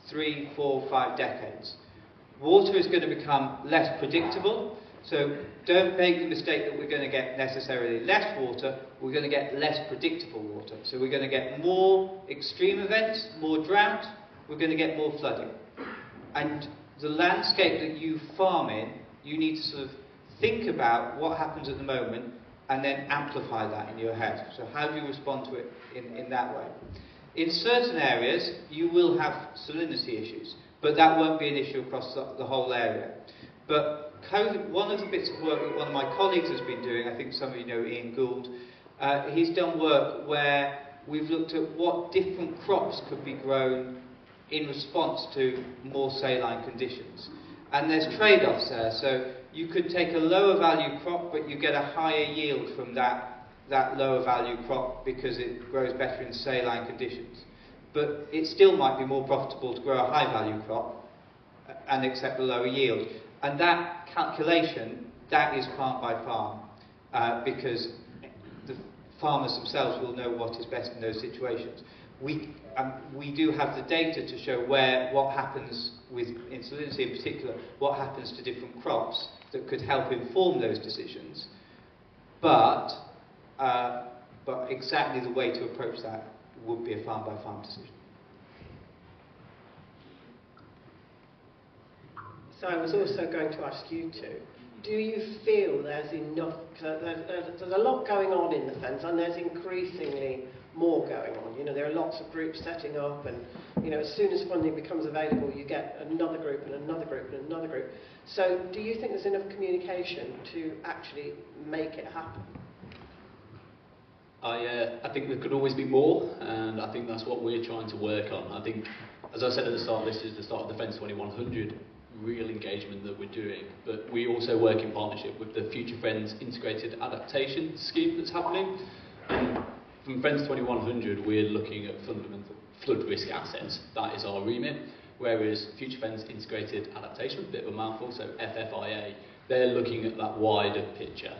3, 4, 5 decades. Water is going to become less predictable, so don't make the mistake that we're going to get necessarily less water, we're going to get less predictable water. So we're going to get more extreme events, more drought, we're going to get more flooding. And the landscape that you farm in, you need to sort of think about what happens at the moment and then amplify that in your head. So how do you respond to it in that way? In certain areas, you will have salinity issues, but that won't be an issue across the whole area. But one of the bits of work that one of my colleagues has been doing, I think some of you know Ian Gould, he's done work where we've looked at what different crops could be grown in response to more saline conditions. And there's trade-offs there. So you could take a lower value crop, but you get a higher yield from that lower value crop because it grows better in saline conditions. But it still might be more profitable to grow a high value crop and accept a lower yield. And that calculation, that is farm by farm, because the farmers themselves will know what is best in those situations. We do have the data to show what happens in salinity in particular, what happens to different crops that could help inform those decisions. But exactly the way to approach that would be a farm-by-farm decision. So I was also going to ask you two, do you feel there's enough, there's a lot going on in the Fens, and there's increasingly more going on. You know, there are lots of groups setting up, and you know, as soon as funding becomes available, you get another group and another group and another group. So do you think there's enough communication to actually make it happen? I think there could always be more, and I think that's what we're trying to work on. I think, as I said at the start, this is the start of the Fens 2100 real engagement that we're doing, but we also work in partnership with the Future Fens Integrated Adaptation Scheme that's happening. And from Fens 2100, we're looking at fundamental flood risk assets. That is our remit. Whereas Future Fens Integrated Adaptation, a bit of a mouthful, so FFIA, they're looking at that wider picture.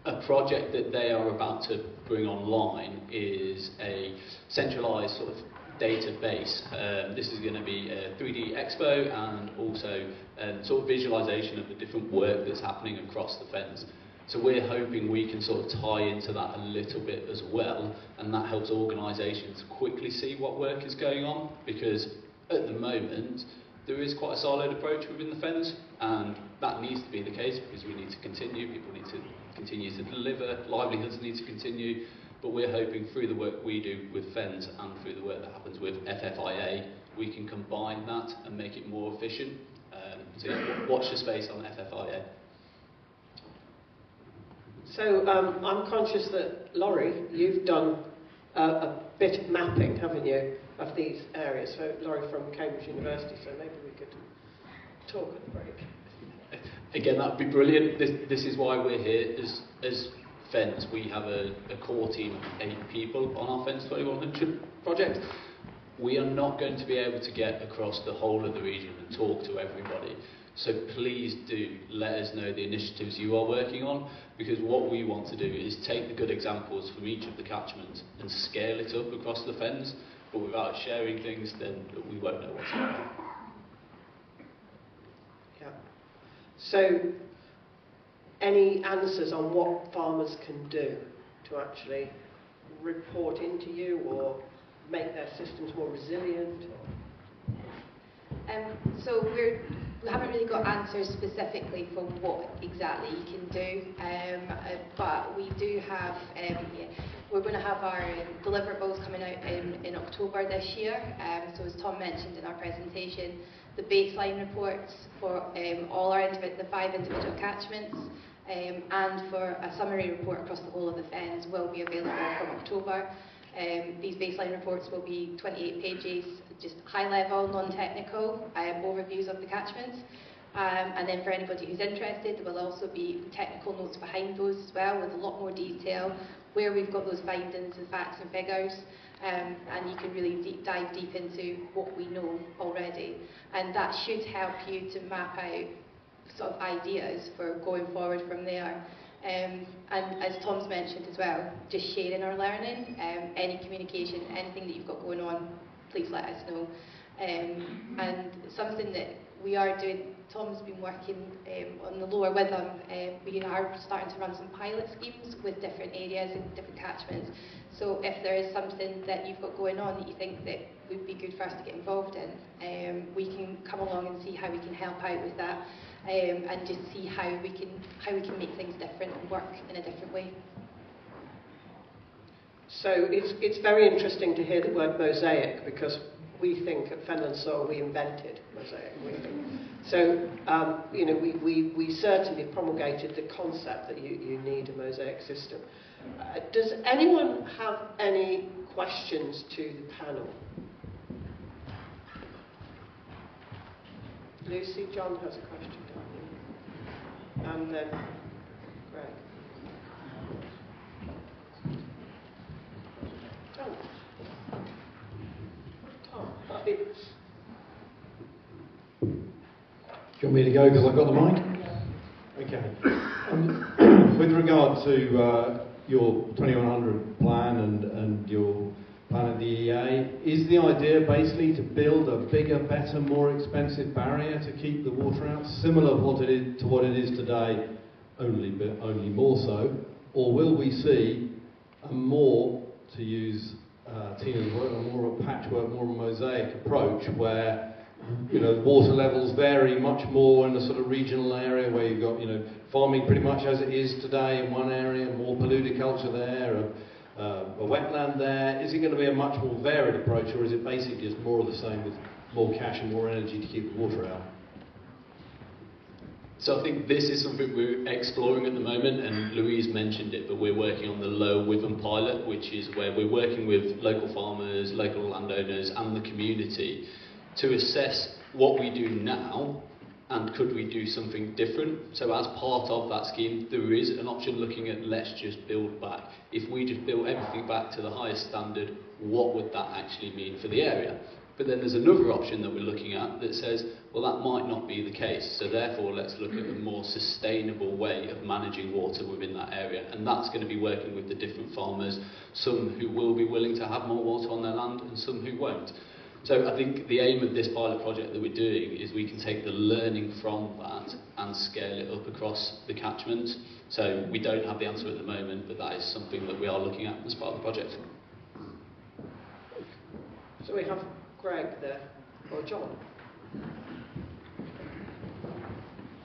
A project that they are about to bring online is a centralised sort of database. This is going to be a 3D expo and also sort of visualisation of the different work that's happening across the Fens. So we're hoping we can sort of tie into that a little bit as well, and that helps organisations quickly see what work is going on, because at the moment there is quite a siloed approach within the Fens, and that needs to be the case because we need to continue, people need to continue to deliver, livelihoods need to continue, but we're hoping through the work we do with Fens and through the work that happens with FFIA, we can combine that and make it more efficient. So yeah, watch the space on FFIA. So I'm conscious that, Laurie, you've done a bit of mapping, haven't you, of these areas. So Laurie from Cambridge University, so maybe we could talk at the break. Again, that would be brilliant. This is why we're here. As Fens, we have a core team of 8 people on our Fens 2100 project. We are not going to be able to get across the whole of the region and talk to everybody. So please do let us know the initiatives you are working on, because what we want to do is take the good examples from each of the catchments and scale it up across the Fens, but without sharing things, then we won't know what's going on. Yeah. So, any answers on what farmers can do to actually report into you or make their systems more resilient? So we haven't really got answers specifically for what exactly you can do, but we do have, we're going to have our deliverables coming out in October this year. So as Tom mentioned in our presentation, the baseline reports for all our the 5 individual catchments and for a summary report across the whole of the Fens will be available from October. These baseline reports will be 28 pages, just high-level, non-technical overviews of the catchments. And then for anybody who's interested, there will also be technical notes behind those as well, with a lot more detail, where we've got those findings and facts and figures. And you can really dive deep into what we know already. And that should help you to map out sort of ideas for going forward from there. And as Tom's mentioned as well, just sharing our learning, any communication, anything that you've got going on, please let us know. And something that we are doing, Tom's been working on the lower with them. We are starting to run some pilot schemes with different areas and different catchments. So if there is something that you've got going on that you think that would be good for us to get involved in, we can come along and see how we can help out with that. And just see how we can make things different and work in a different way. So it's very interesting to hear the word mosaic, because we think at Fenland Soil we invented mosaic. So you know, we certainly promulgated the concept that you need a mosaic system. Does anyone have any questions to the panel? Lucy, John has a question down here. And then Greg. Tom. Do you want me to go because I've got the mic? Okay. With regard to your 2100 plan and your plan of the EA, is the idea basically to build a bigger, better, more expensive barrier to keep the water out, similar to what it is today, only more so, or will we see a more, to use Tina's word, a more of a patchwork, more of a mosaic approach where, you know, water levels vary much more in the sort of regional area where you've got, you know, farming pretty much as it is today in one area, more paludiculture there, a wetland there. Is it going to be a much more varied approach, or is it basically just more of the same with more cash and more energy to keep the water out? So I think this is something we're exploring at the moment, and Louise mentioned it, but we're working on the low Wyvern pilot, which is where we're working with local farmers, local landowners and the community to assess what we do now and could we do something different. So as part of that scheme, there is an option looking at let's just build back. If we just built everything back to the highest standard, what would that actually mean for the area? But then there's another option that we're looking at that says, well, that might not be the case, so therefore let's look at a more sustainable way of managing water within that area, and that's going to be working with the different farmers, some who will be willing to have more water on their land and some who won't. So I think the aim of this pilot project that we're doing is we can take the learning from that and scale it up across the catchment. So we don't have the answer at the moment, but that is something that we are looking at as part of the project. So we have Greg there, or John.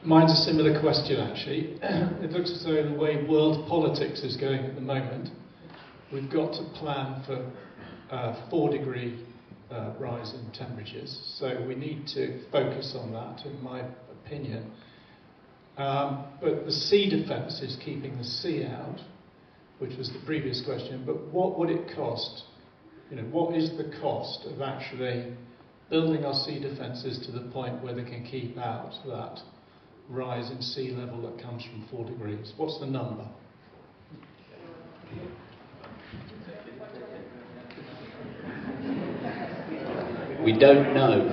Mine's a similar question, actually. It looks as though the way world politics is going at the moment, we've got to plan for 4-degree rise in temperatures. So we need to focus on that, in my opinion. But the sea defence is keeping the sea out, which was the previous question. But what would it cost? You know, what is the cost of actually building our sea defences to the point where they can keep out that rise in sea level that comes from 4 degrees? What's the number? We don't know.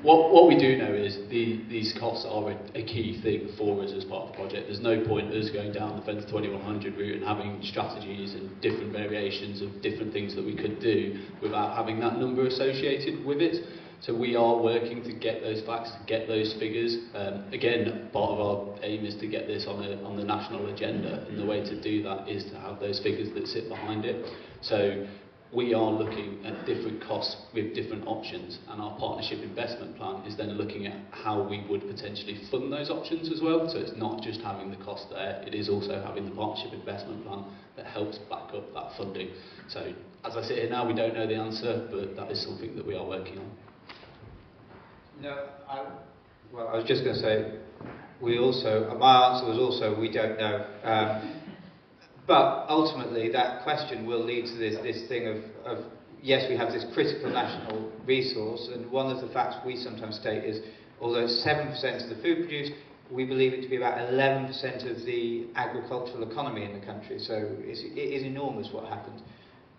What we do know is these costs are a key thing for us as part of the project. There's no point us going down the Fens 2100 route and having strategies and different variations of different things that we could do without having that number associated with it. So we are working to get those facts, to get those figures. Again, part of our aim is to get this on the national agenda, and the way to do that is to have those figures that sit behind it. So we are looking at different costs with different options, and our partnership investment plan is then looking at how we would potentially fund those options as well. So it's not just having the cost there, it is also having the partnership investment plan that helps back up that funding. So as I sit here now, we don't know the answer, but that is something that we are working on. No, I was just going to say, my answer was also, we don't know. But ultimately, that question will lead to this thing of, yes, we have this critical national resource, and one of the facts we sometimes state is, although it's 7% of the food produced, we believe it to be about 11% of the agricultural economy in the country. So it is enormous what happens.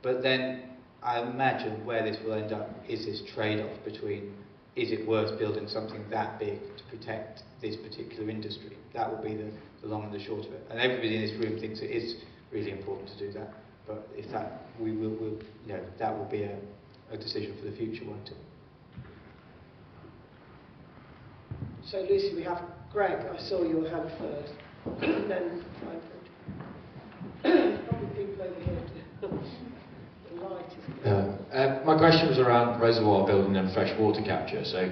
But then I imagine where this will end up is this trade-off between, is it worth building something that big to protect this particular industry? That will be the long and the short of it. And everybody in this room thinks it is really important to do that. But if that, that will be a decision for the future, won't it? So Lucy, we have Greg. I saw your hand first. And then probably people over here. The light is my question was around reservoir building and freshwater capture. So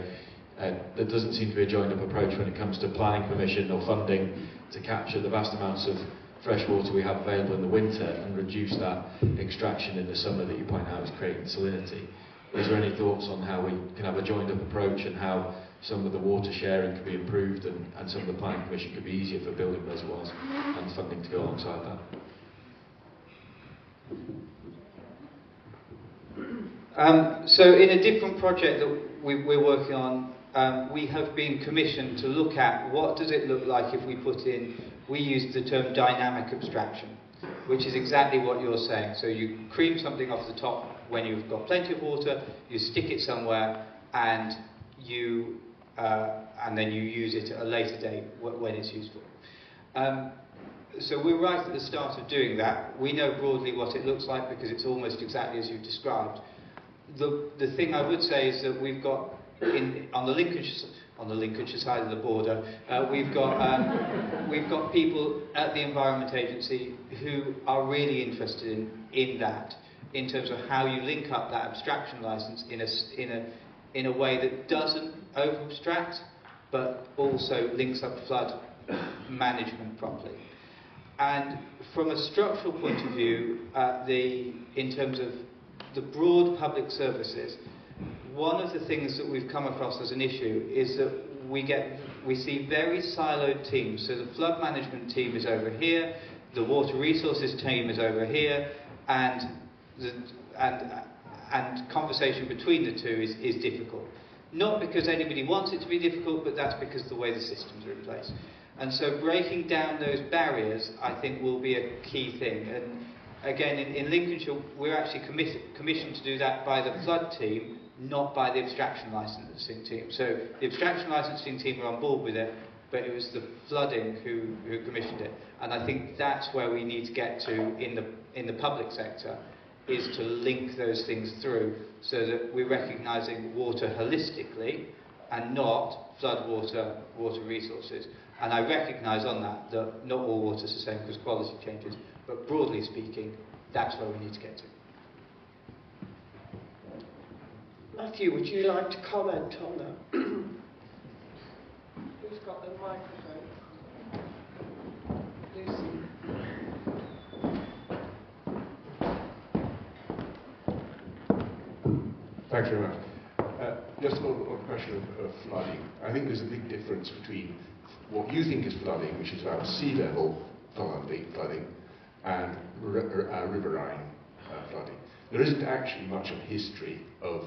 there doesn't seem to be a joined-up approach when it comes to planning permission or funding to capture the vast amounts of fresh water we have available in the winter and reduce that extraction in the summer that you point out is creating salinity. Is there any thoughts on how we can have a joined-up approach and how some of the water sharing could be improved and some of the planning permission could be easier for building reservoirs and funding to go alongside that? So in a different project that we're working on, we have been commissioned to look at what does it look like if we put in, we use the term dynamic abstraction, which is exactly what you're saying. So you cream something off the top when you've got plenty of water, you stick it somewhere, and then you use it at a later date when it's useful. So we're right at the start of doing that. We know broadly what it looks like because it's almost exactly as you've described. The thing I would say is that we've got on the Lincolnshire side of the border, we've got people at the Environment Agency who are really interested in that, in terms of how you link up that abstraction license in a way that doesn't over-abstract, but also links up flood management properly. And from a structural point of view, in terms of the broad public services, one of the things that we've come across as an issue is that we see very siloed teams. So the flood management team is over here, the water resources team is over here, and conversation between the two is difficult. Not because anybody wants it to be difficult, but that's because of the way the systems are in place. And so breaking down those barriers, I think, will be a key thing. And again, in Lincolnshire, we're actually commissioned to do that by the flood team, not by the abstraction licensing team. So the abstraction licensing team were on board with it, but it was the flooding who commissioned it. And I think that's where we need to get to in the public sector, is to link those things through so that we're recognising water holistically and not floodwater, water resources. And I recognise on that not all water is the same because quality changes, but broadly speaking, that's where we need to get to. Matthew, would you like to comment on that? Who's got the microphone? Lucy. Thanks very much. Just on the question of flooding, I think there's a big difference between what you think is flooding, which is about sea level flooding, and riverine flooding. There isn't actually much of a history of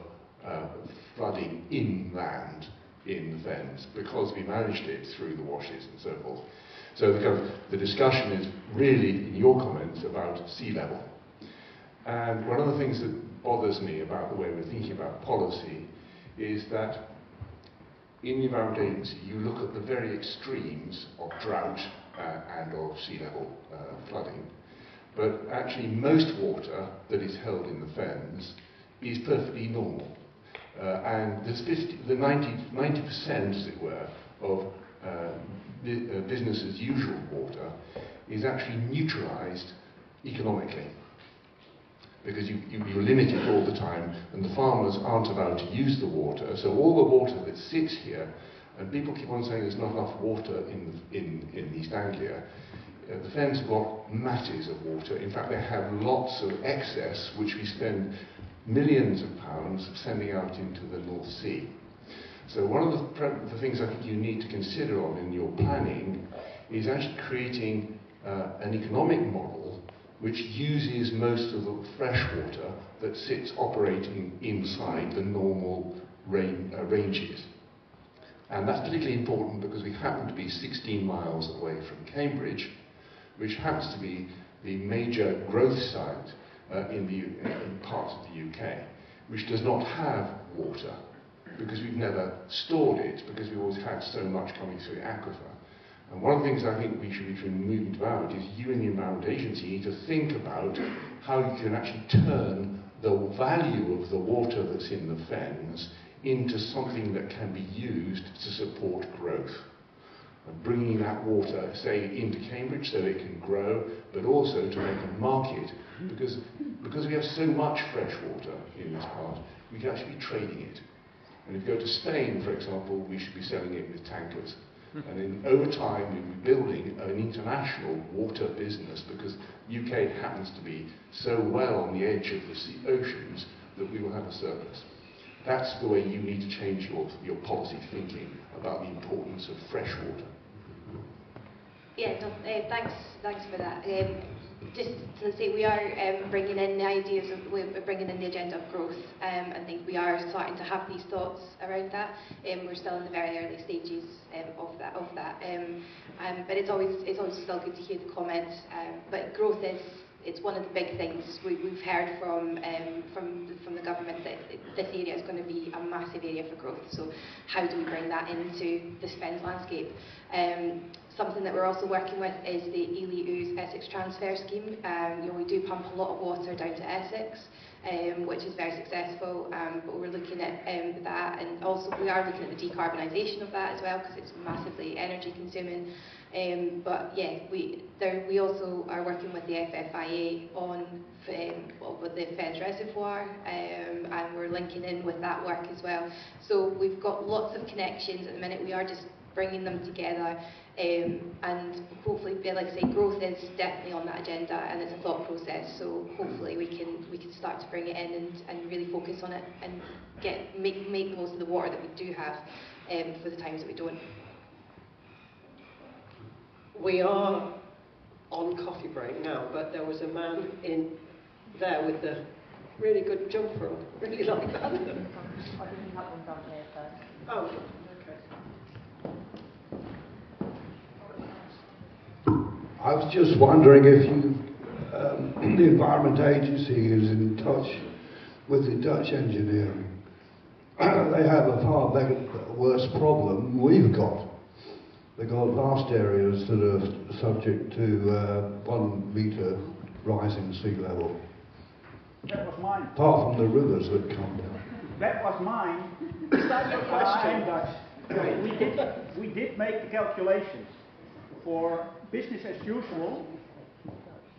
flooding inland in the Fens because we managed it through the washes and so forth. So the discussion is really, in your comments, about sea level. And one of the things that bothers me about the way we're thinking about policy is that in the Environment Agency you look at the very extremes of drought and of sea level flooding, but actually most water that is held in the Fens is perfectly normal. And there's 90%, as it were, of business as usual water is actually neutralised economically, because you're limited all the time and the farmers aren't allowed to use the water. So all the water that sits here, and people keep on saying there's not enough water in East Anglia, the Fens have got masses of water. In fact, they have lots of excess, which we spend millions of pounds sending out into the North Sea. So one of the things I think you need to consider in your planning is actually creating an economic model which uses most of the fresh water that sits operating inside the normal ranges. And that's particularly important because we happen to be 16 miles away from Cambridge, which happens to be the major growth site in parts of the UK, which does not have water because we've never stored it, because we've always had so much coming through the aquifer. And one of the things I think we should be moving about is you in the Environment Agency need to think about how you can actually turn the value of the water that's in the Fens into something that can be used to support growth. And bringing that water, say, into Cambridge so it can grow, but also to make a market, because we have so much fresh water in this part, we can actually be trading it. And if you go to Spain, for example, we should be selling it with tankers. And over time, we'll be building an international water business because UK happens to be so well on the edge of the oceans that we will have a surplus. That's the way you need to change your policy thinking about the importance of fresh water. Yeah, no, thanks for that. Just to say, we are bringing in the ideas of, we're bringing in the agenda of growth. I think we are starting to have these thoughts around that. We're still in the very early stages of that. But it's always still good to hear the comments. But growth it's one of the big things we've heard from the government, that this area is going to be a massive area for growth. So how do we bring that into the Fens landscape? Something that we're also working with is the Ely Essex transfer scheme. We do pump a lot of water down to Essex, which is very successful, but we're looking at that, and also we are looking at the decarbonisation of that as well, because it's massively energy consuming. But yeah, we also are working with the FFIA on with the Fens reservoir, and we're linking in with that work as well. So we've got lots of connections at the minute. We are just bringing them together, and hopefully, like I say, growth is definitely on that agenda, and it's a thought process. So hopefully we can start to bring it in and really focus on it and make the most of the water that we do have for the times that we don't. We are on coffee break now, but there was a man in there with the really good jumper on. Really like that. I think you have one down here first. Oh, okay. I was just wondering if the Environment Agency is in touch with the Dutch engineering. They have a far worse problem we've got. They've got vast areas that are subject to 1 metre rise in sea level. That was mine. Apart from the rivers that come down. That was mine. That's your question. We did make the calculations. For business as usual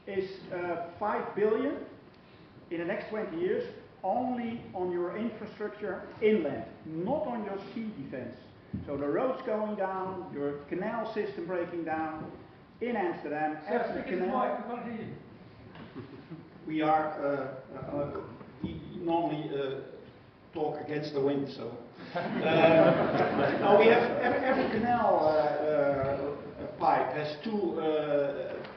is 5 billion in the next 20 years only on your infrastructure inland, not on your sea defense. So the roads going down, your canal system breaking down. In Amsterdam, after the canal, we are normally talk against the wind, so. No, we have every canal pipe has two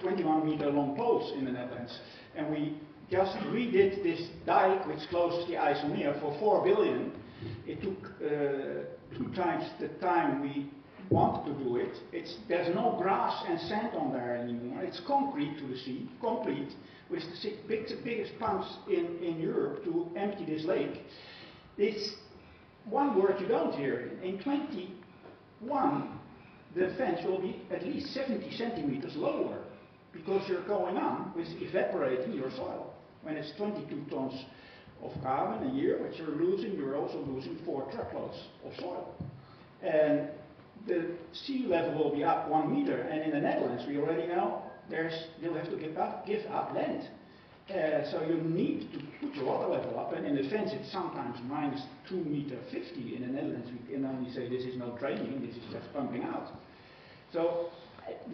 21-meter long poles in the Netherlands, and we just redid this dike which closes the IJsselmeer for 4 billion. It took 2 times the time we wanted to do it. There's no grass and sand on there anymore. It's concrete to the sea, complete, with the biggest pumps in Europe to empty this lake. It's one word you don't hear. In 21, the fence will be at least 70 centimeters lower because you're going on with evaporating your soil. When it's 22 tons of carbon a year, which you're also losing 4 truckloads of soil. And the sea level will be up 1 meter, and in the Netherlands we already know you'll have to give up land. So you need to put your water level up, and in the fence it's sometimes minus 2.50 meters. In the Netherlands we can only say this is no training, this is just pumping out. So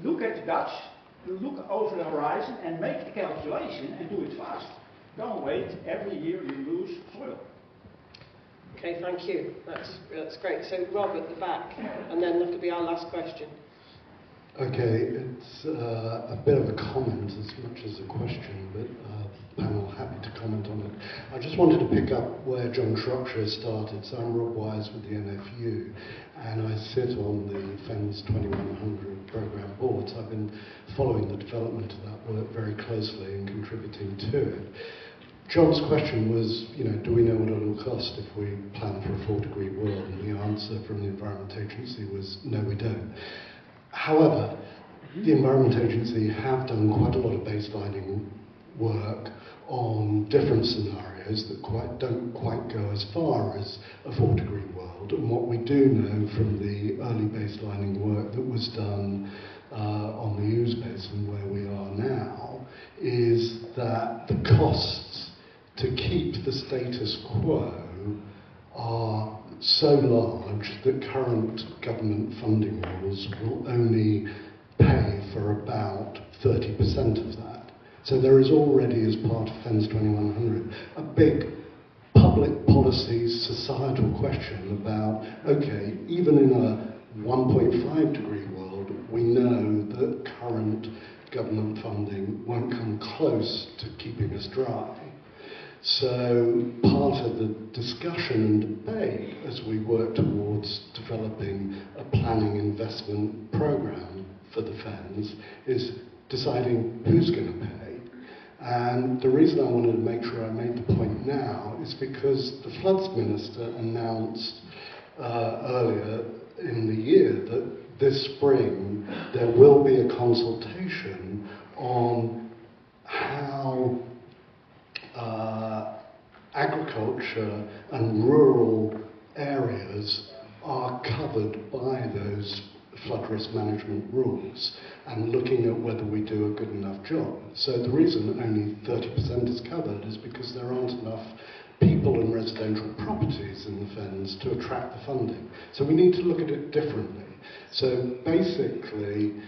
look at the Dutch, look over the horizon and make the calculation and do it fast. Don't wait, every year you lose soil. Okay, thank you. That's great. So Rob at the back, and then that'll be our last question. Okay, it's a bit of a comment as much as a question, but panel happy to comment on it. I just wanted to pick up where John Shropshire started. So I'm Rob Wise with the NFU, and I sit on the Fens 2100 programme board. So I've been following the development of that work very closely and contributing to it. John's question was, do we know what it will cost if we plan for a 4-degree world? And the answer from the Environment Agency was, no, we don't. However, the Environment Agency have done quite a lot of baselining work on different scenarios that don't quite go as far as a 4-degree world. And what we do know from the early baselining work that was done on the Ouse Basin, where we are now, is that the costs to keep the status quo are so large that current government funding rules will only pay for about 30% of that. So there is already, as part of Fens 2100, a big public policy societal question about, okay, even in a 1.5 degree world, we know that current government funding won't come close to keeping us dry. So part of the discussion and debate as we work towards developing a planning investment programme for the Fens is deciding who's going to pay. And the reason I wanted to make sure I made the point now is because the Floods Minister announced earlier in the year that this spring there will be a consultation on how agriculture and rural areas are covered by those flood risk management rules and looking at whether we do a good enough job. So the reason only 30% is covered is because there aren't enough people and residential properties in the Fens to attract the funding. So we need to look at it differently. So basically,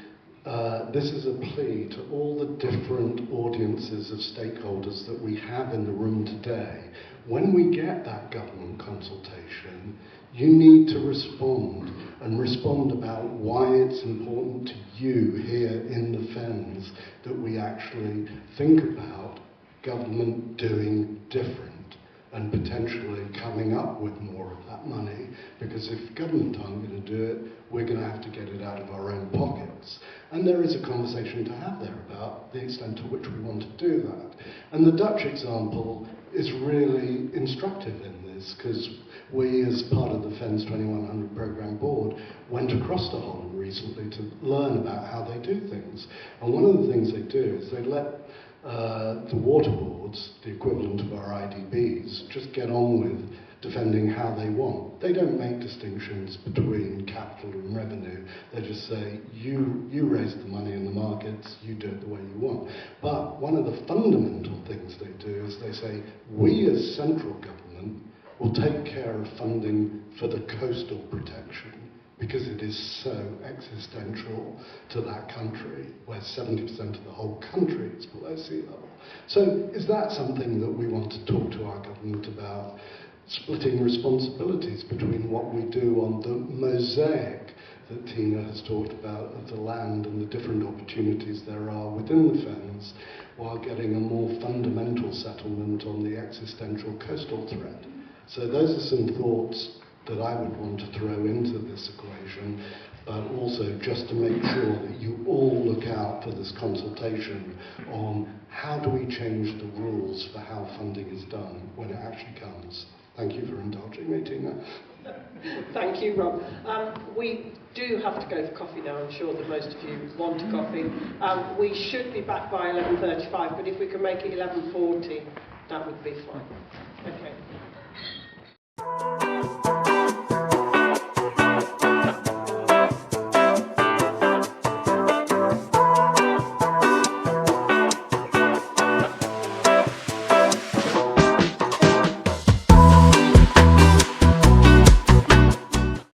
this is a plea to all the different audiences of stakeholders that we have in the room today. When we get that government consultation, you need to respond, and respond about why it's important to you here in the Fens that we actually think about government doing different and potentially coming up with more of that money, because if government aren't going to do it, we're going to have to get it out of our own pockets. And there is a conversation to have there about the extent to which we want to do that. And the Dutch example is really instructive in this, because we, as part of the Fens 2100 programme board, went across to Holland recently to learn about how they do things. And one of the things they do is they let the water boards, the equivalent of our IDBs, just get on with defending how they want. They don't make distinctions between capital and revenue. They just say, you raise the money in the markets, you do it the way you want. But one of the fundamental things they do is they say, we as central government will take care of funding for the coastal protection, because it is so existential to that country, where 70% of the whole country is below sea level. So is that something that we want to talk to our government about, splitting responsibilities between what we do on the mosaic that Tina has talked about of the land and the different opportunities there are within the Fens, while getting a more fundamental settlement on the existential coastal threat? So those are some thoughts that I would want to throw into this equation, but also just to make sure that you all look out for this consultation on how do we change the rules for how funding is done when it actually comes. Thank you for indulging me, Tina. Thank you, Rob. We do have to go for coffee now. I'm sure that most of you want a coffee. We should be back by 11:35, but if we can make it 11:40, that would be fine. Okay.